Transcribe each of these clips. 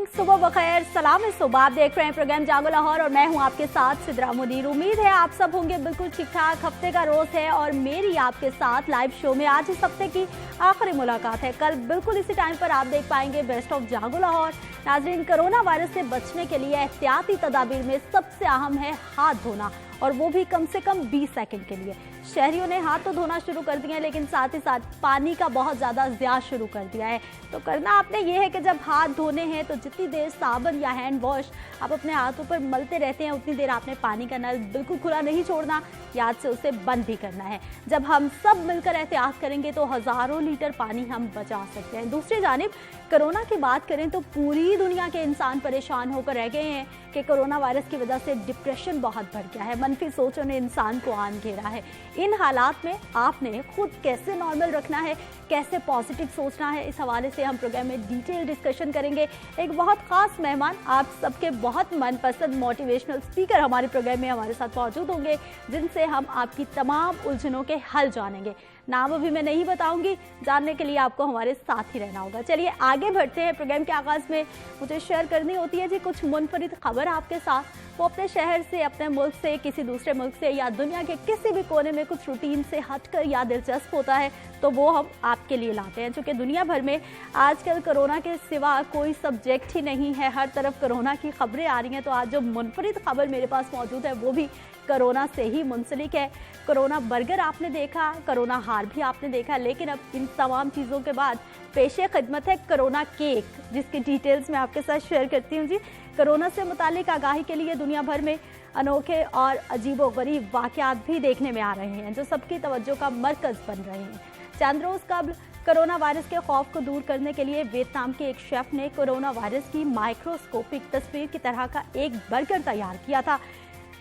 Morning, सुबह बखैर, सलाम सुबह। आप देख रहे हैं प्रोग्राम जागो लाहौर और मैं हूं आपके साथ सिद्रा मुनीर। उम्मीद है आप सब होंगे बिल्कुल ठीक ठाक। हफ्ते का रोज है और मेरी आपके साथ लाइव शो में आज इस हफ्ते की आखिरी मुलाकात है। कल बिल्कुल इसी टाइम पर आप देख पाएंगे बेस्ट ऑफ जागो लाहौर। नाजरीन, कोरोना वायरस से बचने के लिए एहतियाती तदाबीर में सबसे अहम है हाथ धोना, और वो भी कम से कम 20 सेकंड के लिए। शहरियों ने हाथ तो धोना शुरू कर दिए हैं, लेकिन साथ ही साथ पानी का बहुत ज़्यादा ज़िया शुरू कर दिया है। तो करना आपने ये है कि जब हाथ धोने हैं तो जितनी देर साबुन या हैंड वॉश आप अपने हाथों पर मलते रहते हैं, उतनी देर आपने पानी का नल बिल्कुल खुला नहीं छोड़ना, याद से उसे बंद भी करना है। जब हम सब मिलकर एहतियात करेंगे तो हज़ारों लीटर पानी हम बचा सकते हैं। दूसरी जानिब कोरोना की बात करें तो पूरी दुनिया के इंसान परेशान होकर रह गए हैं कि कोरोना वायरस की वजह से डिप्रेशन बहुत बढ़ गया है। मनफी सोचों ने इंसान को आन घेरा है। इन हालात में आपने खुद कैसे नॉर्मल रखना है, कैसे पॉजिटिव सोचना है, इस हवाले से हम प्रोग्राम में डिटेल डिस्कशन करेंगे। एक बहुत खास मेहमान, आप सबके बहुत मनपसंद मोटिवेशनल स्पीकर हमारे प्रोग्राम में हमारे साथ मौजूद होंगे, जिनसे हम आपकी तमाम उलझनों के हल जानेंगे। नाम अभी मैं नहीं बताऊंगी, जानने के लिए आपको हमारे साथ ही रहना होगा। चलिए आगे बढ़ते हैं। प्रोग्राम के आगाज़ में मुझे शेयर करनी होती है जी कुछ मुनफरिद खबर आपके साथ। वो अपने शहर से, अपने मुल्क से, किसी दूसरे मुल्क से या दुनिया के किसी भी कोने में कुछ रूटीन से हटकर या दिलचस्प होता है तो वो हम आपके लिए लाते हैं। चूँकि दुनिया भर में आजकल कोरोना के सिवा कोई सब्जेक्ट ही नहीं है, हर तरफ कोरोना की खबरें आ रही हैं। तो आज जो मुनफरिद खबर मेरे पास मौजूद है वो भी कोरोना से ही मुंसलिक है। कोरोना बर्गर आपने देखा, कोरोना हार भी आपने देखा, लेकिन अब इन तमाम चीज़ों के बाद पेशे खिदमत है कोरोना केक, जिसकी डिटेल्स मैं आपके साथ शेयर करती हूँ जी। कोरोना से मुतालिक आगाही के लिए दुनिया भर में अनोखे और अजीबोगरीब वाक़यात भी देखने में आ रहे हैं, जो सबकी तवज्जो का मरकज़ बन रहे हैं। चंद रोज़ कबल कोरोना वायरस के खौफ को दूर करने के लिए वियतनाम के एक शेफ ने कोरोना वायरस की माइक्रोस्कोपिक तस्वीर की तरह का एक बर्गर तैयार किया था।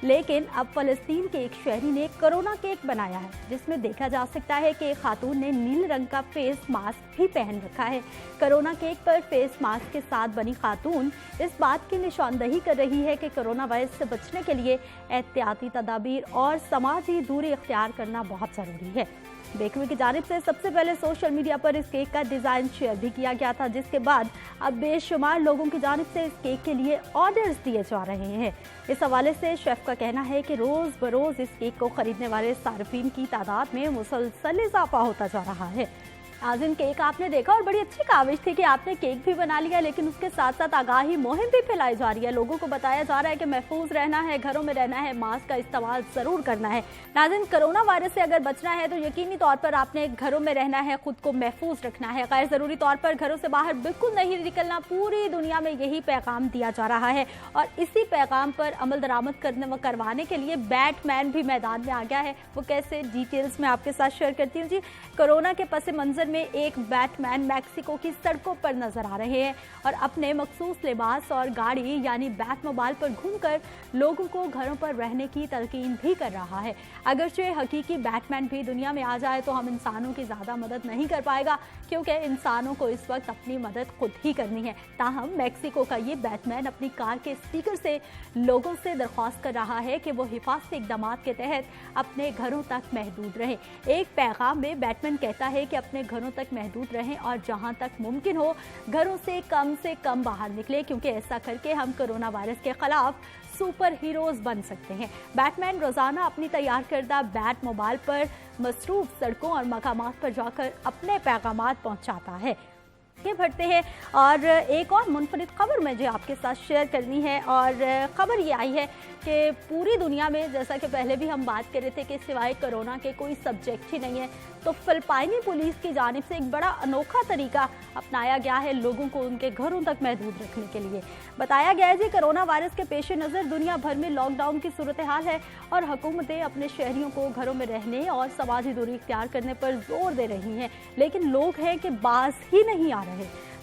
लेकिन अब फ़लस्तीन के एक शहरी ने कोरोना केक बनाया है, जिसमें देखा जा सकता है कि एक खातून ने नीले रंग का फेस मास्क भी पहन रखा है। कोरोना केक पर फेस मास्क के साथ बनी खातून इस बात की निशानदही कर रही है कि कोरोना वायरस से बचने के लिए एहतियाती तदाबीर और समाजी दूरी इख्तियार करना बहुत ज़रूरी है। बेकरी की जानिब से सबसे पहले सोशल मीडिया पर इस केक का डिज़ाइन शेयर भी किया गया था, जिसके बाद अब बेशुमार लोगों की जानिब से इस केक के लिए ऑर्डर्स दिए जा रहे हैं। इस हवाले से शेफ का कहना है कि रोज़ बरोज़ इस केक को ख़रीदने वाले सार्फिन की तादाद में मुसलसल इजाफा होता जा रहा है। आज इन केक आपने देखा और बड़ी अच्छी काविश थी कि आपने केक भी बना लिया, लेकिन उसके साथ साथ आगाही मुहिम भी फैलाई जा रही है। लोगों को बताया जा रहा है कि महफूज रहना है, घरों में रहना है, मास्क का इस्तेमाल ज़रूर करना है। नाज़रीन, कोरोना वायरस से अगर बचना है तो यकीनी तौर पर आपने घरों में रहना है, खुद को महफूज रखना है, गैर ज़रूरी तौर पर घरों से बाहर बिल्कुल नहीं निकलना। पूरी दुनिया में यही पैगाम दिया जा रहा है और इसी पैगाम पर अमल दरामद करवाने के लिए बैटमैन भी मैदान में आ गया है। वो कैसे, डिटेल्स में आपके साथ शेयर करती हूँ जी। कोरोना के पस मंज़र में एक बैटमैन मैक्सिको की सड़कों पर नजर आ रहे हैं और अपने मखसूस लिबास और गाड़ी यानी बैट मोबाइल पर घूमकर लोगों को घरों पर रहने की तलकीन भी कर रहा है। अगरचे हकीकी बैटमैन भी दुनिया में आ जाए तो हम इंसानों की ज़्यादा मदद नहीं कर पाएगा, क्योंकि इंसानों को इस वक्त अपनी मदद खुद ही करनी है। ताहम मैक्सिको का ये बैटमैन अपनी कार के स्पीकर से लोगों से दरख्वास्त कर रहा है कि वो हिफाजती इक़दामात के तहत अपने घरों तक महदूद रहें। एक पैगाम में बैटमैन कहता है कि अपने घरों तक महदूद रहें और जहां तक मुमकिन हो घरों से कम बाहर निकले, क्योंकि ऐसा करके हम कोरोना वायरस के खिलाफ सुपर हीरोज बन सकते हैं। बैटमैन रोजाना अपनी तैयार करदा बैट मोबाइल पर मसरूफ सड़कों और मकामात पर जाकर अपने पैगामात पहुंचाता है। आगे बढ़ते हैं और एक और मुनफरिद खबर मुझे आपके साथ शेयर करनी है, और ख़बर ये आई है कि पूरी दुनिया में, जैसा कि पहले भी हम बात कर रहे थे कि सिवाय कोरोना के कोई सब्जेक्ट ही नहीं है, तो फिलिपाइनी पुलिस की जानिब से एक बड़ा अनोखा तरीका अपनाया गया है लोगों को उनके घरों तक महदूद रखने के लिए। बताया गया है जी, कोरोना वायरस के पेश नज़र दुनिया भर में लॉकडाउन की सूरत हाल है और हुकूमतें अपने शहरियों को घरों में रहने और समाजी दूरी इख्तियार करने पर जोर दे रही हैं, लेकिन लोग हैं कि बाज ही नहीं आ रहे।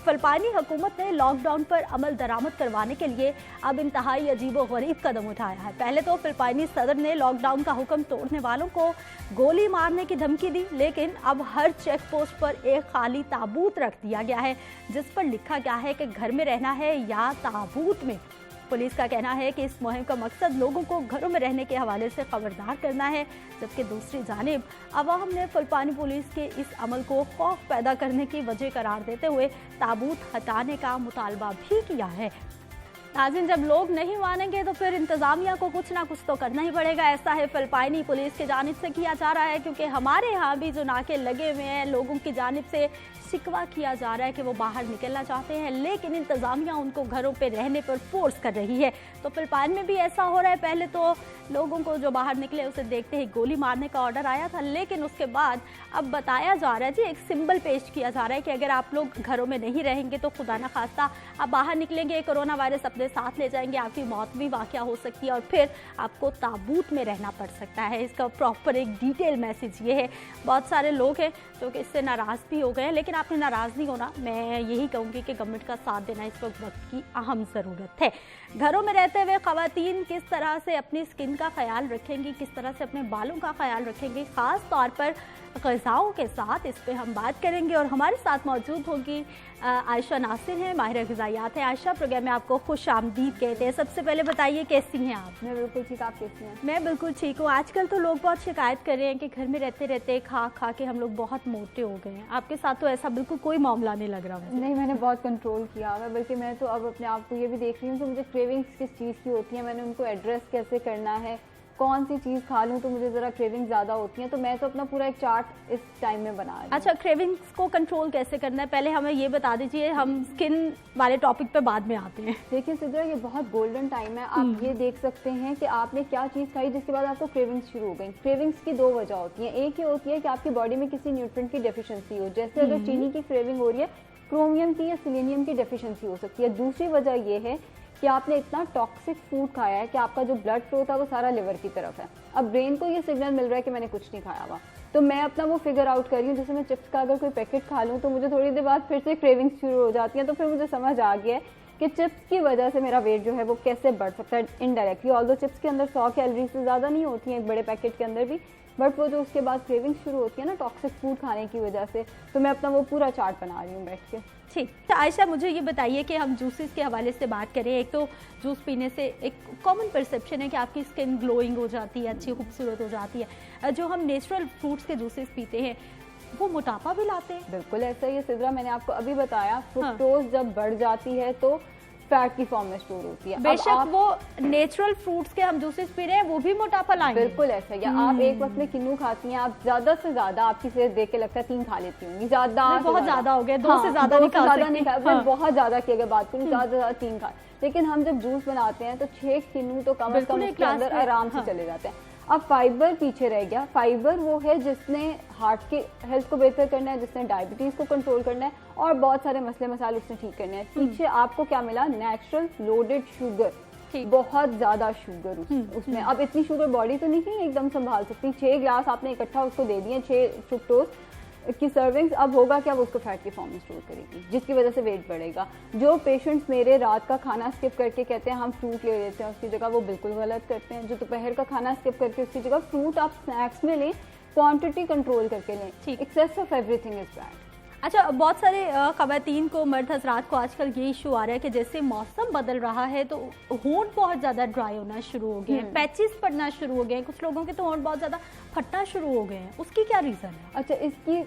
फिलिपाइनी हुकूमत ने लॉकडाउन पर अमल दरामद करवाने के लिए अब इंतहाई अजीबोगरीब कदम उठाया है। पहले तो फिलिपाइनी सदर ने लॉकडाउन का हुक्म तोड़ने वालों को गोली मारने की धमकी दी, लेकिन अब हर चेक पोस्ट पर एक खाली ताबूत रख दिया गया है, जिस पर लिखा गया है कि घर में रहना है या ताबूत में। पुलिस का कहना है कि इस मुहिम का मकसद लोगों को घरों में रहने के हवाले से खबरदार करना है, जबकि दूसरी जानिब अवाम ने फुलपानी पुलिस के इस अमल को खौफ पैदा करने की वजह करार देते हुए ताबूत हटाने का मुतालबा भी किया है। नाज़रीन, जब लोग नहीं मानेंगे तो फिर इंतजामिया को कुछ ना कुछ तो करना ही पड़ेगा। ऐसा है फुलपानी पुलिस की जानिब से किया जा रहा है, क्योंकि हमारे यहाँ भी जो नाके लगे हुए हैं, लोगों की जानिब से शिकवा किया जा रहा है कि वो बाहर निकलना चाहते हैं, लेकिन इंतजामिया उनको घरों पे रहने पर फोर्स कर रही है। तो फिलपाइन में भी ऐसा हो रहा है। पहले तो लोगों को जो बाहर निकले उसे देखते ही गोली मारने का ऑर्डर आया था, लेकिन उसके बाद अब बताया जा रहा है जी, एक सिंबल पेश किया जा रहा है कि अगर आप लोग घरों में नहीं रहेंगे तो खुदा न खास्ता आप बाहर निकलेंगे, कोरोना वायरस अपने साथ ले जाएंगे, आपकी मौत भी वाक़या हो सकती है और फिर आपको ताबूत में रहना पड़ सकता है। इसका प्रॉपर एक डिटेल मैसेज ये है। बहुत सारे लोग हैं जो कि इससे नाराज़ भी हो गए हैं, लेकिन आपने नाराज़ नहीं होना। मैं यही कहूँगी कि गवर्नमेंट का साथ देना इस वक्त की अहम ज़रूरत है। घरों में रहते हुए ख़वातीन किस तरह से अपनी स्किन का ख्याल रखेंगी, किस तरह से अपने बालों का ख्याल रखेंगी, ख़ास तौर पर ग़िज़ाओं के साथ, इस पे हम बात करेंगे। और हमारे साथ मौजूद होगी आयशा नासिर हैं, माहिर ग़िज़ायात हैं। आयशा, प्रोग्राम में आपको खुश आमदीद कहते हैं। सबसे पहले बताइए कैसी हैं आप? मैं बिल्कुल ठीक, आप कैसी हैं? मैं बिल्कुल ठीक हूँ। आजकल तो लोग बहुत शिकायत कर रहे हैं कि घर में रहते रहते खा खा के हम लोग बहुत मोटे हो गए हैं। आपके साथ तो ऐसा बिल्कुल कोई मामला नहीं लग रहा मुझे। नहीं, मैंने बहुत कंट्रोल किया हुआ है, बल्कि मैं तो अब अपने आप को ये भी देख रही हूँ कि मुझे क्रेविंग्स किस चीज़ की होती है, मैंने उनको एड्रेस कैसे करना है, कौन सी चीज़ खा लूँ तो मुझे ज़रा क्रेविंग ज़्यादा होती है। तो मैं तो अपना पूरा एक चार्ट इस टाइम में बना रही हूँ। अच्छा, क्रेविंग्स को कंट्रोल कैसे करना है, पहले हमें ये बता दीजिए, हम स्किन वाले टॉपिक पे बाद में आते हैं। देखिए सिद्रा, ये बहुत गोल्डन टाइम है। आप ये देख सकते हैं कि आपने क्या चीज़ खाई जिसके बाद आपको क्रेविंग्स शुरू हो गई। क्रेविंग्स की दो वजह होती है। एक ये होती है कि आपकी बॉडी में किसी न्यूट्रिएंट की डेफिशिएंसी हो, जैसे अगर चीनी की क्रेविंग हो रही है, क्रोमियम की या सेलेनियम की डेफिशिएंसी हो सकती है। दूसरी वजह ये है कि आपने इतना टॉक्सिक फूड खाया है कि आपका जो ब्लड फ्लो था वो सारा लिवर की तरफ है। अब ब्रेन को ये सिग्नल मिल रहा है कि मैंने कुछ नहीं खाया हुआ, तो मैं अपना वो फिगर आउट कर रही हूँ। जैसे मैं चिप्स का अगर कोई पैकेट खा लूँ तो मुझे थोड़ी देर बाद फिर से क्रेविंग्स शुरू हो जाती हैं। तो फिर मुझे समझ आ गया है कि चिप्स की वजह से मेरा वेट जो है वो कैसे बढ़ सकता है इनडायरेक्टली। ऑल्दो चिप्स के अंदर 100 कैलोरी से ज़्यादा नहीं होती हैं एक बड़े पैकेट के अंदर भी, बट वो जो उसके बाद क्रेविंग शुरू होती है ना टॉक्सिक फूड खाने की वजह से, तो मैं अपना वो पूरा चार्ट बना रही हूँ बैठ के। ठीक। तो आयशा, मुझे ये बताइए कि हम जूसेस के हवाले से बात करें। एक तो जूस पीने से एक कॉमन परसेप्शन है कि आपकी स्किन ग्लोइंग हो जाती है, अच्छी खूबसूरत हो जाती है। जो हम नेचुरल फ्रूट्स के जूसेस पीते हैं वो मोटापा भी लाते हैं। बिल्कुल ऐसा ही है सिद्रा, मैंने आपको अभी बताया, फ्रुक्टोज जब बढ़ जाती है तो फैट की फॉर्म में स्टोर होती है। बेशक वो नेचुरल फ्रूट्स के हम जूसेस पी रहे हैं वो भी मोटापा लाएंगे। बिल्कुल ऐसा ही। आप एक वक्त में किन्नू खाती हैं, आप ज्यादा से ज्यादा, आपकी सेहत देख के लगता है 3 खा लेती होंगी, ज्यादा बहुत ज्यादा हो गया, 2 से ज्यादा नहीं खा सकती। मैं बहुत ज्यादा की अगर बात करूँ, ज्यादा से ज्यादा 3 खा, लेकिन हम जब जूस बनाते हैं तो 6 किन्नू तो कम से कम उसके अंदर आराम से चले जाते हैं। अब फाइबर पीछे रह गया। फाइबर वो है जिसने हार्ट की हेल्थ को बेहतर करना है, जिसने डायबिटीज को कंट्रोल करना है और बहुत सारे मसले मसाले उसने ठीक करने हैं। पीछे आपको क्या मिला? नेचुरल लोडेड शुगर, बहुत ज्यादा शुगर उसमें। अब इतनी शुगर बॉडी तो नहीं एकदम संभाल सकती। 6 ग्लास आपने इकट्ठा उसको दे दिए, 6 फ्रुक्टोज की सर्विंग्स, अब होगा क्या? वो उसको फैट की फॉर्म में स्टोर करेगी, जिसकी वजह से वेट बढ़ेगा। जो पेशेंट्स मेरे रात का खाना स्किप करके कहते हैं हम फ्रूट ले लेते हैं उसकी जगह, वो बिल्कुल गलत करते हैं। जो दोपहर का खाना स्किप करके उसकी जगह फ्रूट आप स्नैक्स में लें, क्वांटिटी कंट्रोल करके लें। Excess of everything is bad. अच्छा, बहुत सारे ख़वातीन को, मर्द हजरात को आजकल ये इशू आ रहा है कि जैसे मौसम बदल रहा है तो होंठ बहुत ज़्यादा ड्राई होना शुरू हो गए हैं, पैचेस पड़ना शुरू हो गए हैं, कुछ लोगों के तो होंठ बहुत ज़्यादा फटना शुरू हो गए हैं। उसकी क्या रीज़न है? अच्छा, इसकी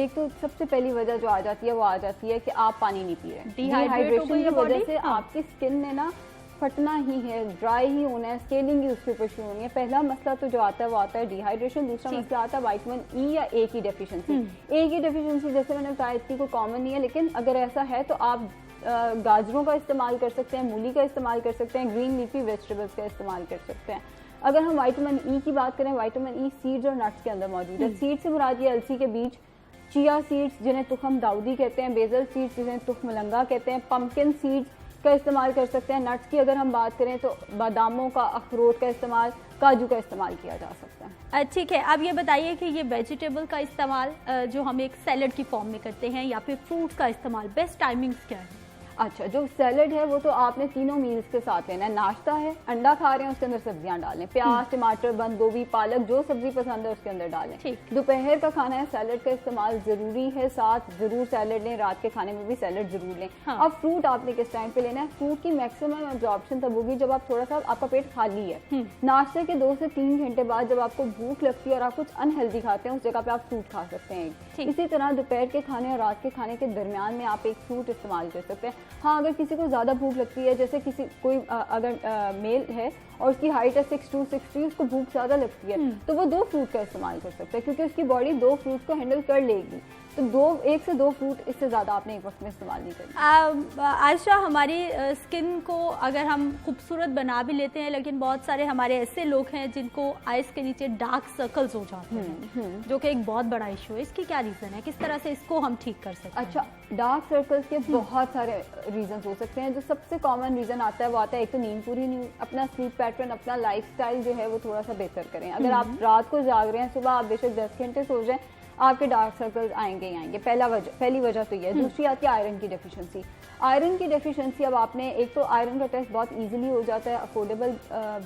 एक तो सबसे पहली वजह जो आ जाती है वो आ जाती है कि आप पानी नहीं पी रहे। डिहाइड्रेशन की वजह से आपकी स्किन ने ना फटना ही है, ड्राई ही होना है, स्केलिंग ही उसके ऊपर शुरू होनी है। पहला मसला तो जो आता है वो आता है डिहाइड्रेशन। दूसरा मसला आता है विटामिन ई या ए की डेफिशिएंसी। ए की डेफिशिएंसी जैसे मैंने बताया इतनी को कॉमन नहीं है, लेकिन अगर ऐसा है तो आप गाजरों का इस्तेमाल कर सकते हैं, मूली का इस्तेमाल कर सकते हैं, ग्रीन लीफी वेजिटेबल्स का इस्तेमाल कर सकते हैं। अगर हम विटामिन ई की बात करें, विटामिन ई सीड्स और नट्स के अंदर मौजूद है। सीड्स से मुराद ये अलसी के बीज, चिया सीड्स जिन्हें तुखम दाऊदी कहते हैं, बेजल सीड्स जिन्हें तुख मलंगा कहते हैं, पम्पकिन सीड्स का इस्तेमाल कर सकते हैं। नट्स की अगर हम बात करें तो बादामों का, अखरोट का इस्तेमाल, काजू का इस्तेमाल किया जा सकता है। ठीक है, अब ये बताइए कि ये वेजिटेबल का इस्तेमाल जो हम एक सैलड की फॉर्म में करते हैं या फिर फ्रूट्स का इस्तेमाल, बेस्ट टाइमिंग्स क्या है? अच्छा, जो सैलड है वो तो आपने तीनों मील्स के साथ लेना है। नाश्ता है, अंडा खा रहे हैं, उसके अंदर सब्जियां डालें, प्याज, टमाटर, बंद गोभी, पालक, जो सब्जी पसंद है उसके अंदर डालें। दोपहर का खाना है, सैलड का इस्तेमाल जरूरी है, साथ जरूर सैलड लें, रात के खाने में भी सैलड जरूर लें। अब फ्रूट आपने किस टाइम पे लेना है? फ्रूट की मैक्सिमम एब्जॉर्प्शन तब होगी जब आप थोड़ा सा आपका पेट खाली है। नाश्ते के 2 से 3 घंटे बाद जब आपको भूख लगती है और आप कुछ अनहेल्दी खाते हैं, उस जगह पे आप फ्रूट खा सकते हैं। इसी तरह दोपहर के खाने और रात के खाने के दरमियान में आप एक फ्रूट इस्तेमाल कर सकते हैं। हाँ, अगर किसी को ज्यादा भूख लगती है, जैसे कोई अगर मेल है और उसकी हाइट है 6'2", 6'3", उसको भूख ज्यादा लगती है, तो वो 2 फ्रूट का इस्तेमाल कर सकता है, क्योंकि उसकी बॉडी 2 फ्रूट को हैंडल कर लेगी। तो 1 से 2 फ्रूट, इससे ज्यादा आपने एक वक्त में इस्तेमाल नहीं करना। आयशा, हमारी स्किन को अगर हम खूबसूरत बना भी लेते हैं, लेकिन बहुत सारे हमारे ऐसे लोग हैं जिनको आइज के नीचे डार्क सर्कल्स हो जाते हैं, जो कि एक बहुत बड़ा इशू है। इसकी क्या रीजन है? किस तरह से इसको हम ठीक कर सकते हैं? अच्छा, डार्क सर्कल्स के बहुत सारे रीजन हो सकते हैं। जो सबसे कॉमन रीजन आता है वो आता है, एक तो नींद पूरी नहीं, अपना स्लीप पैटर्न, अपना लाइफस्टाइल जो है वो थोड़ा सा बेहतर करें। अगर आप रात को जाग रहे हैं, सुबह आप बेशक 10 घंटे सो जाएं, आपके डार्क सर्कल्स आएंगे ही आएंगे। पहली वजह तो ये है। दूसरी आती है आयरन की डेफिशिएंसी। आयरन की डेफिशिएंसी, अब आपने एक तो आयरन का टेस्ट बहुत इजीली हो जाता है, अफोर्डेबल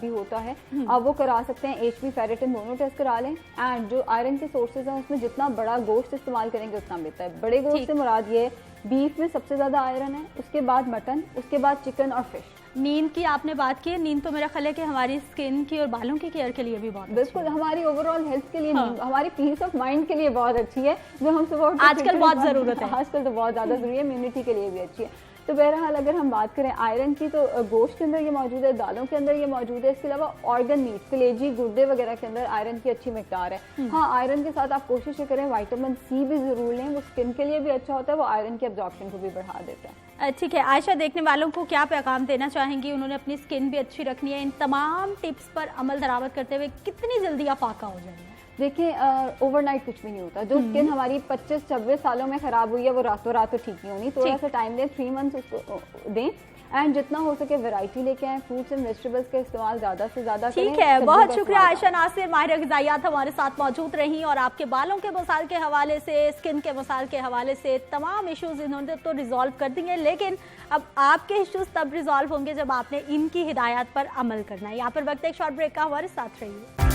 भी होता है, आप वो करा सकते हैं। HB, फेरेटिन दोनों टेस्ट करा लें। एंड जो आयरन के सोर्सेज हैं उसमें जितना बड़ा गोश्त इस्तेमाल करेंगे उतना बेहतर है। बड़े गोश्त से मुराद ये, बीफ में सबसे ज्यादा आयरन है, उसके बाद मटन, उसके बाद चिकन और फिश। नींद की आपने बात की है, नींद तो मेरा ख्याल है कि हमारी स्किन की और बालों की केयर के लिए भी बहुत बिल्कुल, हमारी ओवरऑल हेल्थ के लिए, हमारी पीस ऑफ माइंड के लिए बहुत अच्छी है, जो हम सुबह आजकल बहुत जरूरत है। आजकल तो बहुत ज्यादा जरूरी है, इम्यूनिटी के लिए भी अच्छी है। तो बहरहाल अगर हम बात करें आयरन की, तो गोश्त के अंदर ये मौजूद है, दालों के अंदर ये मौजूद है। इसके अलावा ऑर्गन मीट, कलेजी, गुर्दे वगैरह के अंदर आयरन की अच्छी मिकदार है। हाँ, आयरन के साथ आप कोशिश करें विटामिन C भी जरूर लें, वो स्किन के लिए भी अच्छा होता है, वो आयरन के एब्जॉर्प्शन को भी बढ़ा देता है। ठीक है आयशा, देखने वालों को क्या पैगाम देना चाहेंगी? उन्होंने अपनी स्किन भी अच्छी रखनी है, इन तमाम टिप्स पर अमल दरामद करते हुए कितनी जल्दी आप फाका हो जाएंगे? देखिए, ओवरनाइट कुछ भी नहीं होता। जो स्किन हमारी 25-26 सालों में खराब हुई है, वो रातों रात तो ठीक नहीं होनी। थोड़ा सा टाइम दें, 3 मंथ्स उसको दें, एंड जितना हो सके वैरायटी लेके आए, फ्रूट्स एंड वेजिटेबल्स का इस्तेमाल ज्यादा से ज्यादा करें। ठीक है, बहुत शुक्रिया आयशा नासिर, माहिर ग़िज़ाइयात हमारे साथ मौजूद रही और आपके बालों के मसाइल के हवाले से, स्किन के मसाइल के हवाले से तमाम इश्यूज इन्होंने तो रिजॉल्व कर दिए, लेकिन अब आपके इश्यूज तब रिजॉल्व होंगे जब आपने इनकी हिदायत पर अमल करना है। यहाँ पर वक्त एक शॉर्ट ब्रेक का, हमारे साथ रहिए।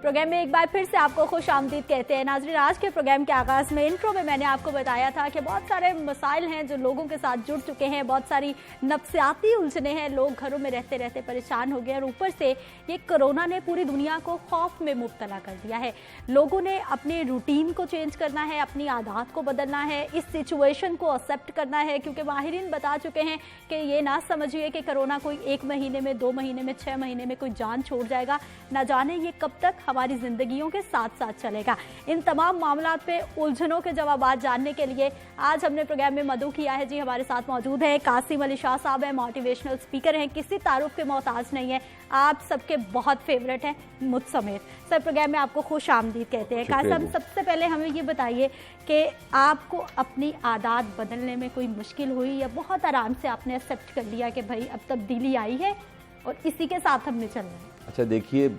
प्रोग्राम में एक बार फिर से आपको खुश आमदीद कहते हैं। नाज़रीन, आज के प्रोग्राम के आगाज़ में इंट्रो में मैंने आपको बताया था कि बहुत सारे मसाइल हैं जो लोगों के साथ जुड़ चुके हैं, बहुत सारी नफ्सियाती उलझने हैं, लोग घरों में रहते रहते परेशान हो गए और ऊपर से ये कोरोना ने पूरी दुनिया को खौफ में मुब्तला कर दिया है। लोगों ने अपने रूटीन को चेंज करना है, अपनी आदत को बदलना है, इस सिचुएशन को एक्सेप्ट करना है, क्योंकि माहिरीन बता चुके हैं कि ये ना समझिए कि कोरोना कोई 1 महीने में, 2 महीने में, 6 महीने में कोई जान छोड़ जाएगा। ना जाने ये कब तक हमारी जिंदगियों के साथ साथ चलेगा। इन तमाम मामलात पे उलझनों के जवाब जानने के लिए आज हमने प्रोग्राम में मदू किया है। जी, हमारे साथ मौजूद है कासिम अली शाह साहब हैं, मोटिवेशनल स्पीकर हैं, किसी तारुफ के मोहताज नहीं है, आप सबके बहुत फेवरेट हैं, मुझ समेत। सर, प्रोग्राम में आपको खुश आमदीद कहते हैं। कासिम, सबसे पहले हमें ये बताइए कि आपको अपनी आदत बदलने में कोई मुश्किल हुई या बहुत आराम से आपने एक्सेप्ट कर लिया कि भाई अब तब्दीली आई है और इसी के साथ हमने चलना है? अच्छा, देखिए,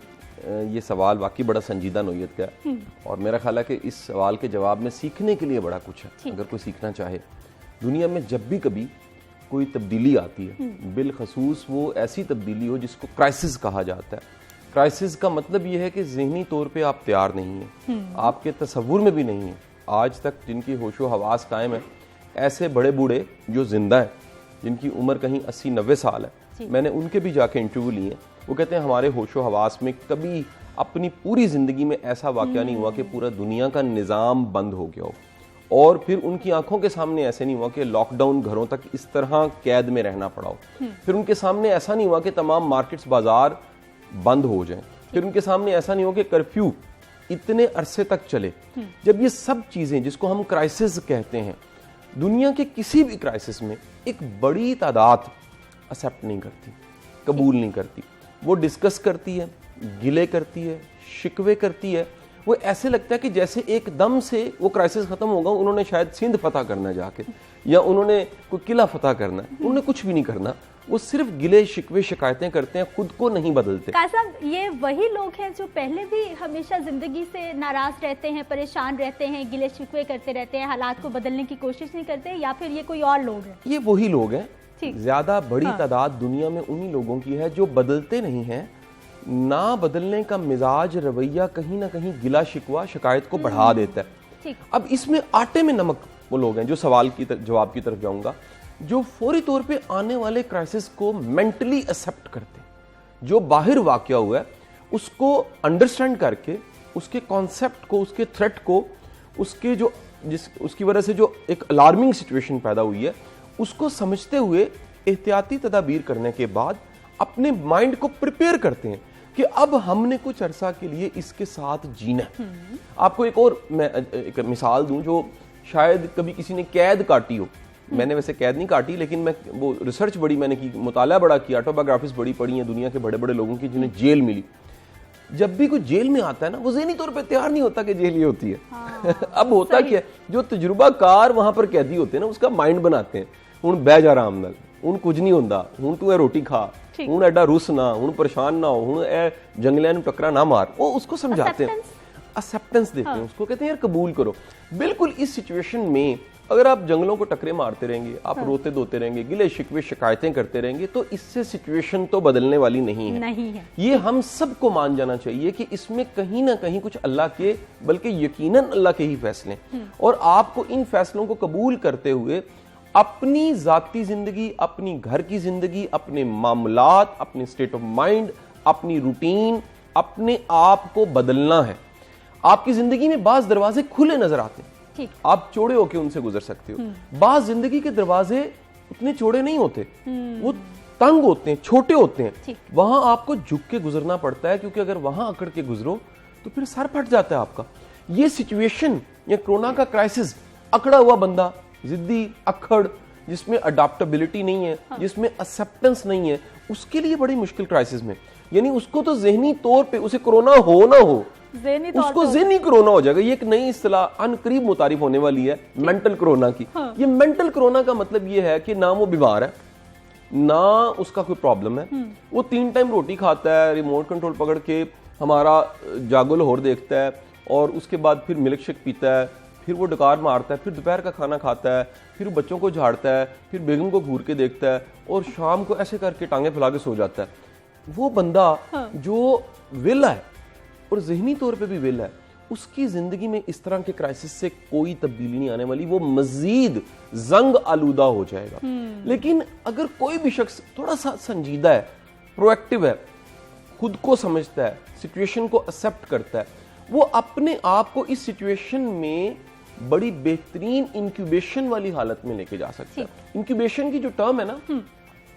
ये सवाल वाकई बड़ा संजीदा नोयत का है और मेरा ख्याल है कि इस सवाल के जवाब में सीखने के लिए बड़ा कुछ है। अगर कोई सीखना चाहे, दुनिया में जब भी कभी कोई तब्दीली आती है, बिलखसूस वो ऐसी तब्दीली हो जिसको क्राइसिस कहा जाता है। क्राइसिस का मतलब ये है कि ज़हनी तौर पे आप तैयार नहीं हैं, आपके तसव्वुर में भी नहीं है। आज तक जिनकी होशो हवास कायम है, ऐसे बड़े बूढ़े जो जिंदा हैं, जिनकी उम्र कहीं 80-90 साल है, मैंने उनके भी जाके इंटरव्यू लिए। वो कहते हैं हमारे होशो हवास में कभी अपनी पूरी ज़िंदगी में ऐसा वाक़या नहीं हुआ कि पूरा दुनिया का निज़ाम बंद हो गया हो, और फिर उनकी आंखों के सामने ऐसे नहीं हुआ कि लॉकडाउन घरों तक इस तरह कैद में रहना पड़ा हो, फिर उनके सामने ऐसा नहीं हुआ कि तमाम मार्केट्स बाजार बंद हो जाएं, फिर उनके सामने ऐसा नहीं हुआ कि कर्फ्यू इतने अरसे तक चले। जब ये सब चीज़ें जिसको हम क्राइसिस कहते हैं, दुनिया के किसी भी क्राइसिस में एक बड़ी तादाद एक्सेप्ट नहीं करती, कबूल नहीं करती, वो डिस्कस करती है, गिले करती है, शिकवे करती है, वो ऐसे लगता है कि जैसे एकदम से वो क्राइसिस खत्म होगा, उन्होंने शायद सिंध फतह करना जाके, या उन्होंने कोई किला फतह करना है, उन्होंने कुछ भी नहीं करना, वो सिर्फ गिले शिकवे शिकायतें करते हैं, खुद को नहीं बदलते। साहब, ये वही लोग हैं जो पहले भी हमेशा जिंदगी से नाराज रहते हैं, परेशान रहते हैं, गिले शिकवे करते रहते हैं, हालात को बदलने की कोशिश नहीं करते, या फिर ये कोई और लोग हैं? ये वही लोग हैं। ज्यादा बड़ी तादाद दुनिया में उन्हीं लोगों की है जो बदलते नहीं हैं। ना बदलने का मिजाज, रवैया कहीं ना कहीं गिला शिकवा शिकायत को बढ़ा देता है। अब इसमें आटे में नमक वो लोग हैं, जो सवाल की जवाब की तरफ जाऊंगा, जो फौरी तौर पे आने वाले क्राइसिस को मेंटली एक्सेप्ट करते हैं। जो बाहर वाकया हुआ है उसको अंडरस्टैंड करके, उसके कॉन्सेप्ट को, उसके थ्रेट को, उसके जो उसकी वजह से जो एक अलार्मिंग सिचुएशन पैदा हुई है, उसको समझते हुए एहतियाती तदाबीर करने के बाद अपने माइंड को प्रिपेयर करते हैं कि अब हमने कुछ अरसा के लिए इसके साथ जीना है। आपको एक और मैं एक मिसाल दूं, जो शायद कभी किसी ने कैद काटी हो। मैंने वैसे कैद नहीं काटी, लेकिन मैं वो रिसर्च बड़ी मैंने की, मुताला बड़ा किया, ऑटोबायोग्राफीज बड़ी पढ़ी हैं दुनिया के बड़े बड़े लोगों की जिन्हें जेल मिली। जब भी कोई जेल में आता है ना, वो ज़हनी तौर पे तैयार नहीं होता कि जेल ये होती है। अब होता क्या, जो तजुर्बाकार वहां पर कैदी होते हैं ना, उसका माइंड बनाते हैं, हुण बह जा आराम नाल, हुण कुछ नहीं होंदा, हुण तू रोटी खा, हुण एडा रुस ना, हुण परेशान ना हो, हुण ए जंगलियां नूं टकरा ना मार। वो उसको समझाते हैं, एक्सेप्टेंस देते हैं उसको, कहते हैं यार कबूल करो। बिल्कुल इस सिचुएशन में अगर आप जंगलों को टकरे मारते रहेंगे, आप रोते धोते रहेंगे, गिले शिकवे शिकायतें करते रहेंगे, तो इससे सिचुएशन तो बदलने वाली नहीं है। ये हम सबको मान जाना चाहिए कि इसमें कहीं ना कहीं कुछ अल्लाह के, बल्कि यकीनन अल्लाह के ही फैसले, और आपको इन फैसलों को कबूल करते हुए अपनी जाती जिंदगी, अपनी घर की जिंदगी, अपने मामलात, अपने स्टेट ऑफ माइंड, अपनी रूटीन, अपने आप को बदलना है। आपकी जिंदगी में बाज दरवाजे खुले नजर आते हैं, आप चौड़े होके उनसे गुजर सकते हो। बाज जिंदगी के दरवाजे उतने चौड़े नहीं होते, वो तंग होते हैं, छोटे होते हैं। वहां आपको झुक के गुजरना पड़ता है, क्योंकि अगर वहां अकड़ के गुजरो तो फिर सर फट जाता है आपका। ये सिचुएशन, ये कोरोना का क्राइसिस, अकड़ा हुआ बंदा, जिद्दी, अखड़, जिसमें अडॉप्टेबिलिटी नहीं है, जिसमें एक्सेप्टेंस नहीं है, उसके लिए बड़ी मुश्किल क्राइसिस में। यानी उसको तो ज़हनी तौर पे, उसे कोरोना हो ना हो, उसको ज़हनी कोरोना हो जाएगा। ये एक नई इस्तिलाह अनकरीब मुतारिफ होने वाली है, मेंटल कोरोना की। ये मेंटल कोरोना का मतलब ये है कि ना वो बीमार है, ना उसका कोई प्रॉब्लम है, वो 3 टाइम रोटी खाता है, रिमोट कंट्रोल पकड़ के हमारा जागो लाहौर देखता है, और उसके बाद फिर मिल्क शेक पीता है, फिर वो डकार मारता है, फिर दोपहर का खाना खाता है, फिर बच्चों को झाड़ता है, फिर बेगम को घूर के देखता है, और शाम को ऐसे करके टांगे फैला के सो जाता है। वो बंदा जो विला है और ज़हनी तौर पे भी विला है, उसकी जिंदगी में इस तरह के क्राइसिस से कोई तब्दीली नहीं आने वाली, वो मजीद जंग आलूदा हो जाएगा। लेकिन अगर कोई भी शख्स थोड़ा सा संजीदा है, प्रोएक्टिव है, खुद को समझता है, सिचुएशन को एक्सेप्ट करता है, वो अपने आप को इस सिचुएशन में बड़ी बेहतरीन इंक्यूबेशन वाली हालत में लेके जा सकता है। इंक्यूबेशन की जो टर्म है ना,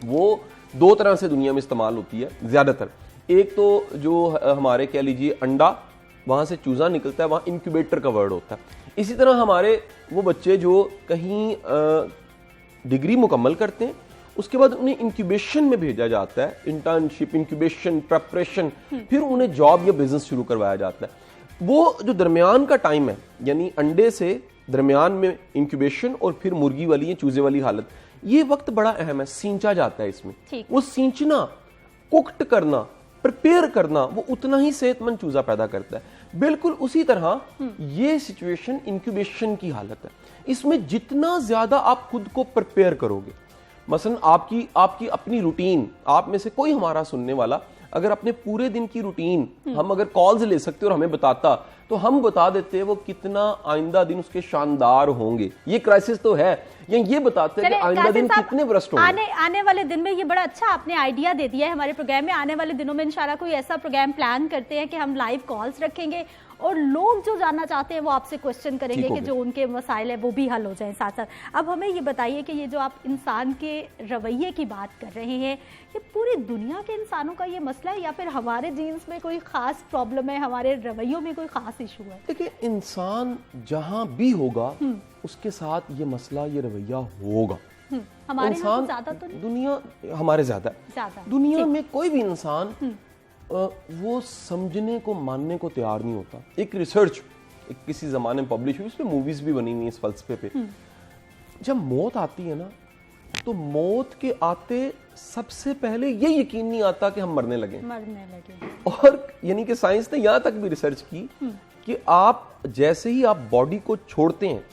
वो 2 तरह से दुनिया में इस्तेमाल होती है ज्यादातर। एक तो जो हमारे कह लीजिए अंडा, वहां से चूजा निकलता है, वहां इंक्यूबेटर का वर्ड होता है। इसी तरह हमारे वो बच्चे जो कहीं डिग्री मुकम्मल करते हैं, उसके बाद उन्हें इंक्यूबेशन में भेजा जाता है, इंटर्नशिप, इंक्यूबेशन, प्रेपरेशन, फिर उन्हें जॉब या बिजनेस शुरू करवाया जाता है। वो जो दरमियान का टाइम है, यानी अंडे से दरमियान में इंक्यूबेशन और फिर मुर्गी वाली या चूजे वाली हालत, ये वक्त बड़ा अहम है, सींचा जाता है इसमें। वो सींचना, कुक्ड करना, प्रिपेयर करना, वो उतना ही सेहतमंद चूजा पैदा करता है। बिल्कुल उसी तरह ये सिचुएशन इंक्यूबेशन की हालत है। इसमें जितना ज्यादा आप खुद को प्रिपेयर करोगे, मसलन आपकी अपनी रूटीन, आप में से कोई हमारा सुनने वाला अगर अपने पूरे दिन की रूटीन हम अगर कॉल्स ले सकते और हमें बताता, तो हम बता देते वो कितना आइंदा दिन उसके शानदार होंगे। ये क्राइसिस तो है, ये बताते हैं कि आइंदा दिन कितने वर्स्ट होंगे। आने वाले दिन में ये बड़ा अच्छा आपने आइडिया दे दिया है हमारे प्रोग्राम में। आने वाले दिनों में इंशाल्लाह कोई ऐसा प्रोग्राम प्लान करते हैं कि हम लाइव कॉल्स रखेंगे और लोग जो जानना चाहते हैं वो आपसे क्वेश्चन करेंगे कि जो उनके मसाइल है वो भी हल हो जाए साथ साथ। अब हमें ये बताइए कि ये जो आप इंसान के रवैये की बात कर रहे हैं, ये पूरी दुनिया के इंसानों का ये मसला है या फिर हमारे जीन्स में कोई खास प्रॉब्लम है, हमारे रवैयों में कोई खास इशू है? देखिए, इंसान जहां भी होगा उसके साथ ये मसला, ये रवैया होगा। हमारे इंसान ज्यादा तो नहीं? दुनिया हमारे ज्यादा दुनिया में कोई भी इंसान वो समझने को मानने को तैयार नहीं होता। एक रिसर्च एक किसी ज़माने में पब्लिश हुई, उस पर मूवीज भी बनी हुई इस फलसफे पे। जब मौत आती है ना, तो मौत के आते सबसे पहले ये यकीन नहीं आता कि हम मरने लगे। और यानी कि साइंस ने यहां तक भी रिसर्च की कि आप जैसे ही आप बॉडी को छोड़ते हैं,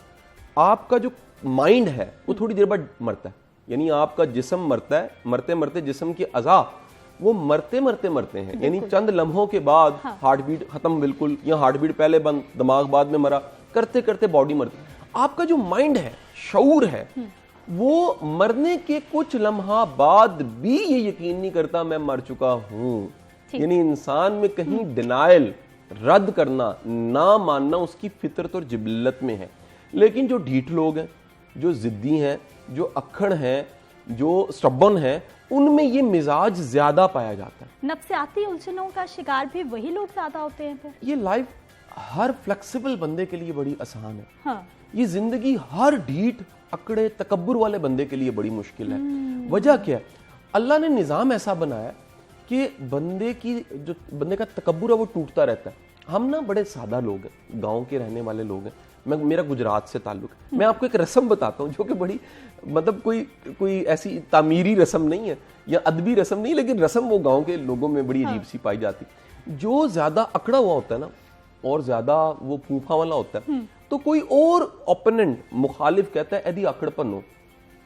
आपका जो माइंड है वो थोड़ी देर बाद मरता है। यानी आपका जिस्म मरता है, मरते मरते जिस्म के अज़ा वो मरते हैं। यानी चंद लम्हों के बाद हार्ट बीट खत्म बिल्कुल, या हार्ट बीट पहले बंद, दिमाग बाद में मरा, करते करते बॉडी मरती। आपका जो माइंड है, शऊर है, वो मरने के कुछ लम्हा बाद भी ये यकीन नहीं करता मैं मर चुका हूं। यानी इंसान में कहीं डिनायल, रद्द करना, ना मानना उसकी फितरत और जिबलत में है। लेकिन जो ढीठ लोग हैं, जो जिद्दी हैं, जो अक्खड़ हैं, जो स्टबन हैं, उनमें ये मिजाज ज्यादा पाया जाता है। नफ्सियाती उलझनों का शिकार भी वही लोग ज्यादा होते हैं फिर। ये लाइफ हर फ्लेक्सिबल बंदे के लिए बड़ी आसान है। हाँ। ये जिंदगी हर ढीठ, अकड़े, तकब्बुर वाले बंदे के लिए बड़ी मुश्किल है। वजह क्या है? अल्लाह ने निजाम ऐसा बनाया कि बंदे का तकब्बुर है वो टूटता रहता है। हम ना बड़े सादा लोग हैं, गांव के रहने वाले लोग हैं। मेरा गुजरात से ताल्लुक है। मैं आपको एक रस्म बताता हूँ जो कि बड़ी मतलब कोई ऐसी तामीरी रस्म नहीं है या अदबी रस्म नहीं, लेकिन रस्म वो गांव के लोगों में बड़ी अजीब सी पाई जाती। जो ज्यादा अकड़ा हुआ होता है ना, और ज्यादा वो फूफा वाला होता है, तो कोई और ओपोनेंट मुखालिफ कहता है एदी आकड़ पन्नो।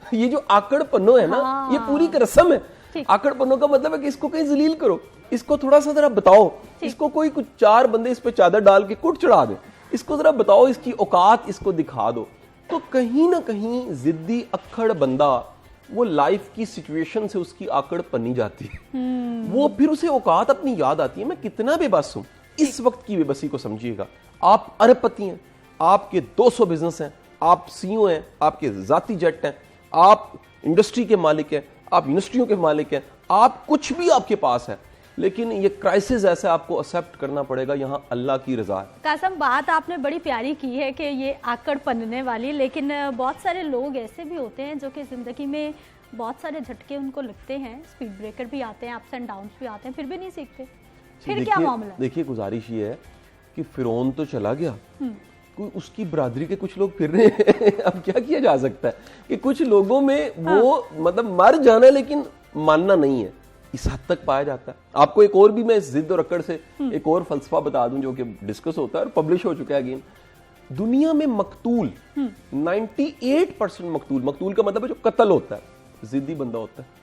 ये जो आकड़ पन्नो है ना, ये पूरी एक रस्म है। आकड़ पन्नो का मतलब है कि इसको कहीं जलील करो, इसको थोड़ा सा जरा बताओ, इसको कोई कुछ 4 बंदे इस पे चादर डाल के कुट चढ़ा दे, इसको जरा बताओ, इसकी औकात इसको दिखा दो। तो कहीं ना कहीं जिद्दी अक्खड़ बंदा वो लाइफ की सिचुएशन से उसकी आकड़ पन्नी जाती है। वो फिर उसे औकात अपनी याद आती है, मैं कितना बेबस हूं। इस वक्त की बेबसी को समझिएगा। आप अरबपति हैं, आपके 200 बिजनेस हैं, आप सीईओ हैं, आपके जाती जेट हैं, आप इंडस्ट्री के मालिक हैं, आप यूनिवर्सिटियों के मालिक हैं, आप कुछ भी आपके पास है, लेकिन ये क्राइसिस ऐसे आपको एक्सेप्ट करना पड़ेगा। यहाँ अल्लाह की रजा है। कासम, बात आपने बड़ी प्यारी की है कि ये आकड़ पन्नने वाली, लेकिन बहुत सारे लोग ऐसे भी होते हैं जो कि जिंदगी में बहुत सारे झटके उनको लगते हैं, स्पीड ब्रेकर भी आते हैं, अप्स एंड डाउन्स भी आते हैं, फिर भी नहीं सीखते। फिर क्या मामला? देखिए, गुजारिश ये है कि फिरौन तो चला गया, कोई उसकी बरादरी के कुछ लोग फिर रहे हैं। अब क्या किया जा सकता है कि कुछ लोगों में वो मतलब मर जाना लेकिन मानना नहीं है, इस हद तक पाया जाता है। आपको एक और भी मैं जिद और अकड़ से एक और फलसफा बता दूं जो कि डिस्कस होता है और पब्लिश हो चुका है अगेन। दुनिया में मकतूल 98% मकतूल का मतलब है जो कत्ल होता है, जिद्दी बंदा होता है।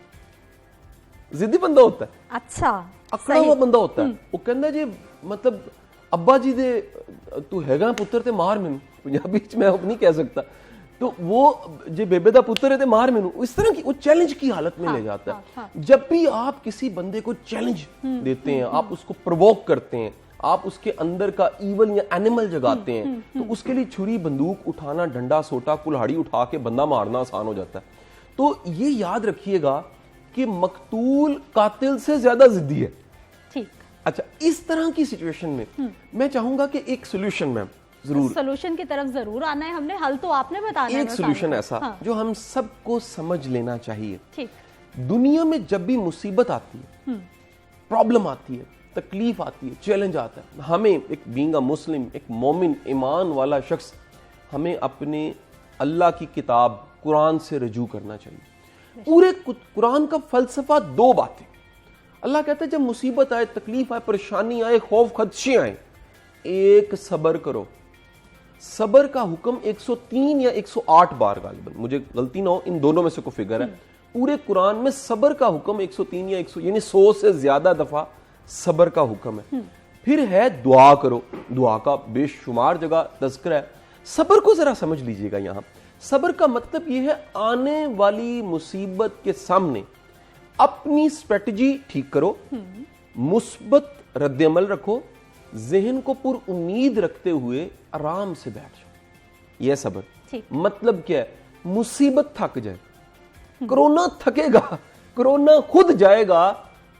जिद्दी बंदा होता है, अच्छा, अकड़ा हुआ बंदा होता है। वो कहता जी मतलब अब्बा जी दे तू हैगा पुत्र ते मार मैनू, पंजाबी च मैं नहीं कह सकता, तो वो जे बेबे दा पुत्र है ते मार मैनू, इस तरह की वो चैलेंज की हालत में ले जाता है। जब भी आप किसी बंदे को चैलेंज देते हैं, आप उसको प्रोवोक करते हैं, आप उसके अंदर का ईवल या एनिमल जगाते हैं, तो उसके लिए छुरी, बंदूक उठाना, डंडा, सोटा, कुल्हाड़ी उठा के बंदा मारना आसान हो जाता है। तो ये याद रखिएगा कि मकतूल कातिल से ज्यादा जिद्दी है। ठीक। अच्छा, इस तरह की सिचुएशन में मैं चाहूंगा कि एक सोल्यूशन में जरूर सोल्यूशन की तरफ जरूर आना है हमने, हल तो आपने बताना है। एक सोल्यूशन ऐसा जो हम सबको समझ लेना चाहिए। ठीक। दुनिया में जब भी मुसीबत आती है, प्रॉब्लम आती है, तकलीफ आती है, चैलेंज आता है, हमें एक बीइंग अ मुस्लिम, एक मोमिन, ईमान वाला शख्स, हमें अपने अल्लाह की किताब कुरान से रजू करना चाहिए। पूरे कुरान का फलसफा 2 बातें। अल्लाह कहता है जब मुसीबत आए, तकलीफ आए, परेशानी आए, खौफ खदशे आए, एक सबर करो। सबर का हुक्म 103 या 108 बार, गालिबन मुझे गलती ना हो, इन दोनों में से कोई फिगर है। पूरे कुरान में सबर का हुक्म 103 या 100 यानी 100 से ज्यादा दफा सबर का हुक्म है। फिर है दुआ करो, दुआ का बेशुमार जगह तज़किरा है। सबर को जरा समझ लीजिएगा। यहां सबर का मतलब यह है आने वाली मुसीबत के सामने अपनी स्ट्रेटजी ठीक करो, मुस्बत रद्द-ए-अमल रखो, ज़हन को पुर उम्मीद रखते हुए आराम से बैठ जाओ। यह सबर मतलब क्या है? मुसीबत थक जाए, कोरोना थकेगा, कोरोना खुद जाएगा,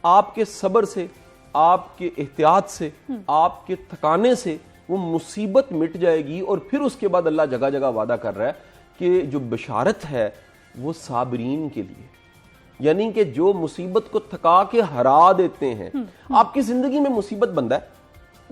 आपके सबर से, आपके एहतियात से, आपके थकाने से वो मुसीबत मिट जाएगी। और फिर उसके बाद अल्लाह जगह जगह वादा कर रहा है कि जो बशारत है वो साबरीन के लिए। यानी कि जो मुसीबत को थका के हरा देते हैं। आपकी जिंदगी में मुसीबत बंदा है,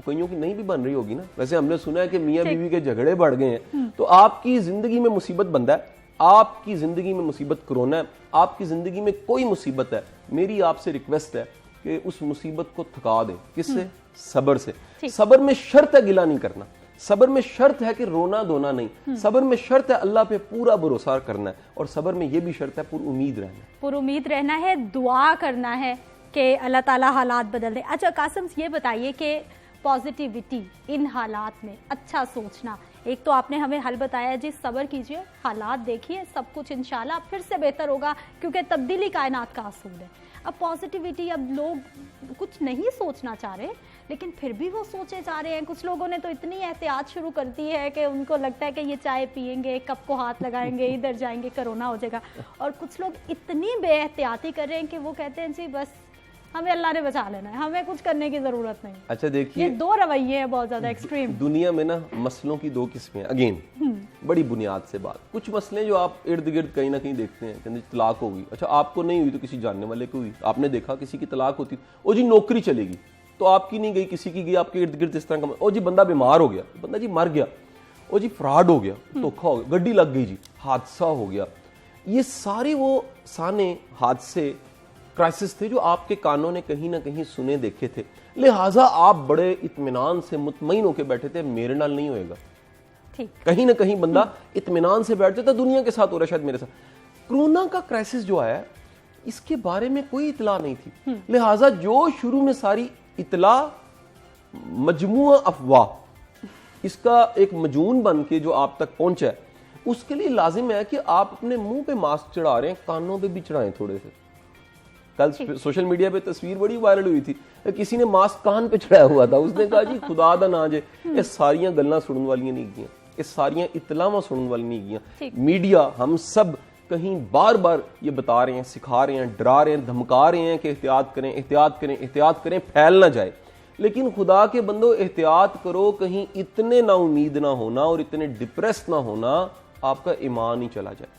कईयों की नहीं भी बन रही होगी ना, वैसे हमने सुना है कि मियां बीवी के झगड़े बढ़ गए हैं, तो आपकी जिंदगी में मुसीबत बंदा है, आपकी जिंदगी में मुसीबत कोरोना है, आपकी जिंदगी में कोई मुसीबत है, मेरी आपसे रिक्वेस्ट है कि उस मुसीबत को थका दें। किससे? सब्र से। सब्र में शर्त है गिला नहीं करना, सब्र में शर्त है कि रोना धोना नहीं, सब्र में शर्त है अल्लाह पे पूरा भरोसा करना है, और सब्र में यह भी शर्त है पुरुमीद रहना है। पुरुमीद रहना है, दुआ करना है कि अल्लाह ताला हालात बदल दे। अच्छा कासिम, ये बताइए कि पॉजिटिविटी इन हालात में, अच्छा सोचना, एक तो आपने हमें हल बताया जी, सब्र कीजिए, हालात देखिए, सब कुछ इंशाल्लाह फिर से बेहतर होगा, क्योंकि तब्दीली कायनात का असूल है। अब पॉजिटिविटी, अब लोग कुछ नहीं सोचना चाह रहे लेकिन फिर भी वो सोचे जा रहे हैं। कुछ लोगों ने तो इतनी एहतियात शुरू कर दी है कि उनको लगता है कि ये चाय पियेंगे, कप को हाथ लगाएंगे, इधर जाएंगे कोरोना हो जाएगा, और कुछ लोग इतनी बेएहतियाती कर रहे हैं कि वो कहते हैं जी बस हमें अल्लाह ने बचा लेना है, हमें कुछ करने की जरूरत नहीं। अच्छा देखिए, ये दो रवैये हैं बहुत ज्यादा एक्सट्रीम। दुनिया में ना मसलों की दो किस्में, अगेन बड़ी बुनियाद से बात, कुछ मसले जो आप इर्द गिर्द कहीं ना कहीं देखते हैं, कहते तलाक होगी, अच्छा आपको नहीं हुई तो किसी जानने वाले को हुई, आपने देखा किसी की तलाक होती, ओ जी नौकरी चलेगी, तो आपकी नहीं गई किसी की गई, आपके इर्द गिर्द इस तरह का, ओ जी बंदा बीमार हो गया, बंदा जी मर गया, ओ जी फ्रॉड हो गया, धोखा हो गया, गड्डी लग गई जी, हादसा हो गया। ये सारे वो साने हादसे, क्राइसिस थे जो आपके कानों ने कहीं ना कहीं सुने देखे थे, लिहाजा आप बड़े इत्मीनान से मुतमईन होकर बैठे थे मेरे नाल नहीं होएगा। कहीं ना कहीं बंदा इत्मीनान से बैठ जाता, दुनिया के साथ हो रहा है शायद मेरे साथ। कोरोना का क्राइसिस जो आया इसके बारे में कोई इतला नहीं थी, लिहाजा जो शुरू में सारी इतला मजमुआ अफवाह, इसका एक मजून बन के जो आप तक पहुंचा है, उसके लिए लाजिम है कि आप अपने मुंह पे मास्क चढ़ा रहे हैं, कानों पे भी चढ़ाएं थोड़े से। कल सोशल मीडिया पे तस्वीर बड़ी वायरल हुई थी, किसी ने मास्क कान पे चढ़ाया हुआ था, उसने कहा जी खुदा दा ना जे ये सारियां गल्लां सुनने वाली नहीं गियां, ये सारियां इतलावां सुनने वाली नहीं गियां। मीडिया हम सब कहीं बार बार ये बता रहे हैं, सिखा रहे हैं, डरा रहे हैं, धमका रहे हैं कि एहतियात करें, एहतियात करें, एहतियात करें, फैल ना जाए। लेकिन खुदा के बंदो एहतियात करो, कहीं इतने ना उम्मीद ना होना और इतने डिप्रेस ना होना आपका ईमान ही चला जाए।